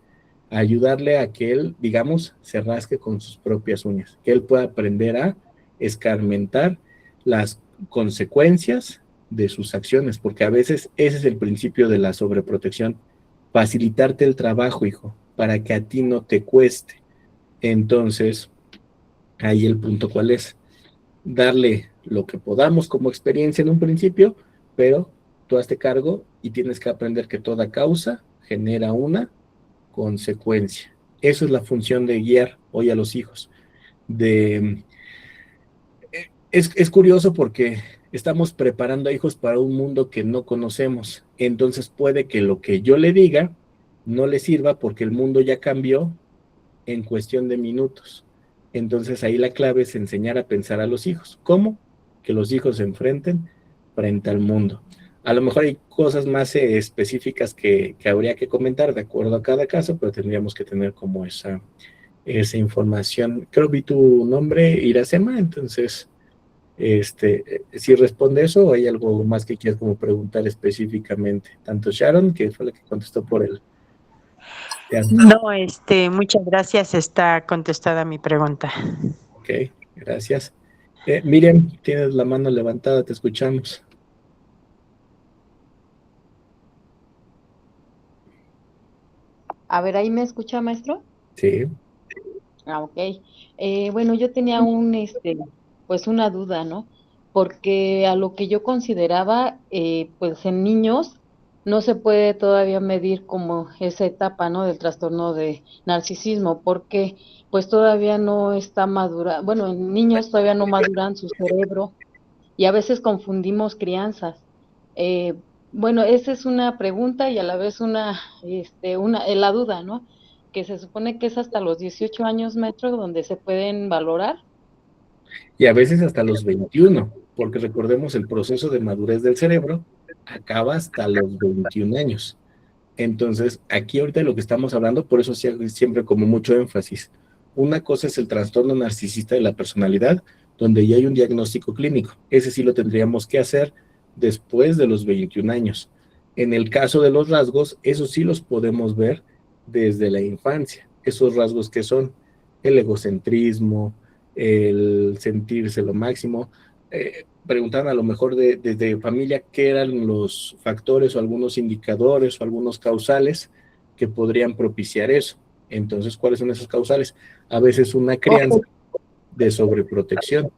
Ayudarle a que él, digamos, se rasque con sus propias uñas, que él pueda aprender a escarmentar las consecuencias de sus acciones, porque a veces ese es el principio de la sobreprotección: facilitarte el trabajo, hijo, para que a ti no te cueste. Entonces, ahí el punto cuál es: darle lo que podamos como experiencia en un principio, pero tú hazte cargo y tienes que aprender que toda causa genera una consecuencia. Eso es la función de guiar hoy a los hijos. De, es curioso porque estamos preparando a hijos para un mundo que no conocemos. Entonces puede que lo que yo le diga no le sirva porque el mundo ya cambió en cuestión de minutos. Entonces ahí la clave es enseñar a pensar a los hijos. ¿Cómo? Que los hijos se enfrenten frente al mundo. A lo mejor hay cosas más específicas que habría que comentar de acuerdo a cada caso, pero tendríamos que tener como esa información. Creo que vi tu nombre, Iracema, entonces, si responde eso, o hay algo más que quieras como preguntar específicamente. Tanto Sharon, que fue la que contestó por el chat. No, muchas gracias, está contestada mi pregunta. Ok, gracias. Miriam, tienes la mano levantada, te escuchamos. A ver, ¿ahí me escucha, maestro? Sí. Ah, ok. Bueno, yo tenía pues una duda, ¿no? Porque a lo que yo consideraba, pues en niños no se puede todavía medir como esa etapa, ¿no? Del trastorno de narcisismo, porque pues todavía no está madura, bueno, en niños todavía no maduran su cerebro y a veces confundimos crianzas. Eh, bueno, esa es una pregunta y a la vez la duda, ¿no? Que se supone que es hasta los 18 años, maestro, donde se pueden valorar. Y a veces hasta los 21. porque recordemos el proceso de madurez del cerebro acaba hasta los 21 años. Entonces, aquí ahorita de lo que estamos hablando, por eso siempre como mucho énfasis. Una cosa es el trastorno narcisista de la personalidad, donde ya hay un diagnóstico clínico. Ese sí lo tendríamos que hacer después de los 21 años. En el caso de los rasgos, esos sí los podemos ver desde la infancia. Esos rasgos que son el egocentrismo, el sentirse lo máximo. Preguntaban a lo mejor de familia qué eran los factores o algunos indicadores o algunos causales que podrían propiciar eso. Entonces, ¿cuáles son esos causales? A veces una crianza de sobreprotección,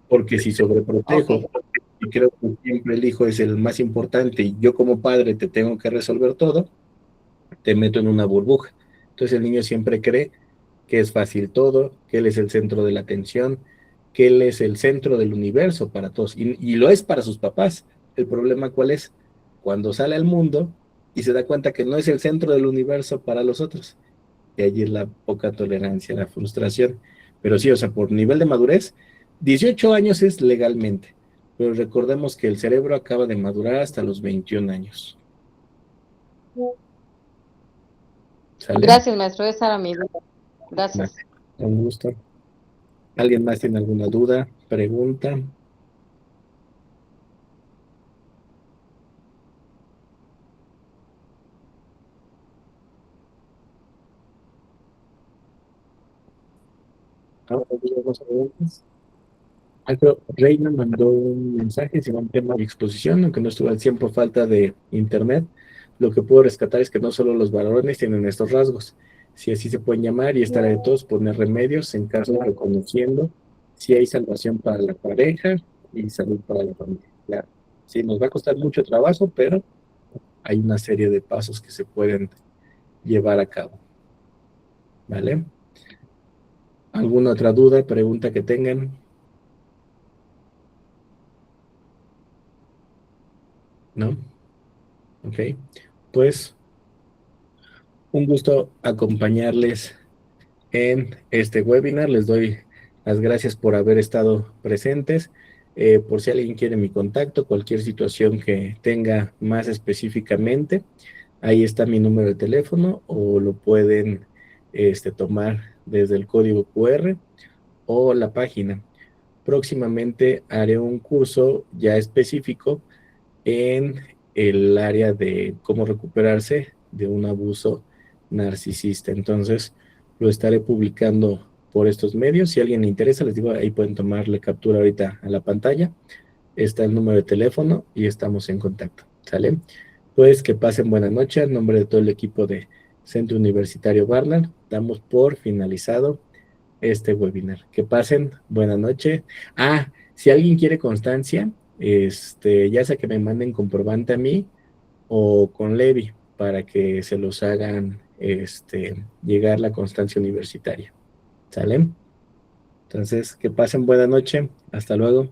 porque si sobreprotejo Ok. y creo que siempre el hijo es el más importante y yo como padre te tengo que resolver todo, te meto en una burbuja. Entonces el niño siempre cree que es fácil todo, que él es el centro de la atención, que él es el centro del universo para todos, y lo es para sus papás. El problema, ¿cuál es? Cuando sale al mundo y se da cuenta que no es el centro del universo para los otros. Y allí es la poca tolerancia, la frustración. Pero sí, o sea, por nivel de madurez, 18 años es legalmente, pero recordemos que el cerebro acaba de madurar hasta los 21 años. ¿Sale? Gracias, maestro, esa era mi duda. Vale, Gracias. un gusto. ¿Alguien más tiene alguna duda, pregunta? Ahora vamos a preguntas. Reina mandó un mensaje, se llama un tema de exposición, aunque no estuvo al 100 por falta de internet. Lo que puedo rescatar es que no solo los varones tienen estos rasgos, si así se pueden llamar, y estar de todos poner remedios en caso de reconociendo si hay salvación para la pareja y salud para la familia. Claro, sí, nos va a costar mucho trabajo, pero hay una serie de pasos que se pueden llevar a cabo. ¿Vale? ¿Alguna otra duda, pregunta que tengan? ¿No? Ok. Pues un gusto acompañarles en este webinar. Les doy las gracias por haber estado presentes. Por si alguien quiere mi contacto, cualquier situación que tenga más específicamente, ahí está mi número de teléfono o lo pueden tomar desde el código QR o la página. Próximamente haré un curso ya específico en el área de cómo recuperarse de un abuso narcisista. Entonces, lo estaré publicando por estos medios. Si a alguien le interesa, les digo, ahí pueden tomarle captura ahorita a la pantalla. Está el número de teléfono y estamos en contacto. ¿Sale? Pues que pasen buena noche. En nombre de todo el equipo de Centro Universitario Barnard, damos por finalizado este webinar. Que pasen buena noche. Ah, si alguien quiere constancia, ya sea que me manden comprobante a mí o con Levi para que se los hagan llegar la constancia universitaria. ¿Sale? Entonces, que pasen buena noche. Hasta luego.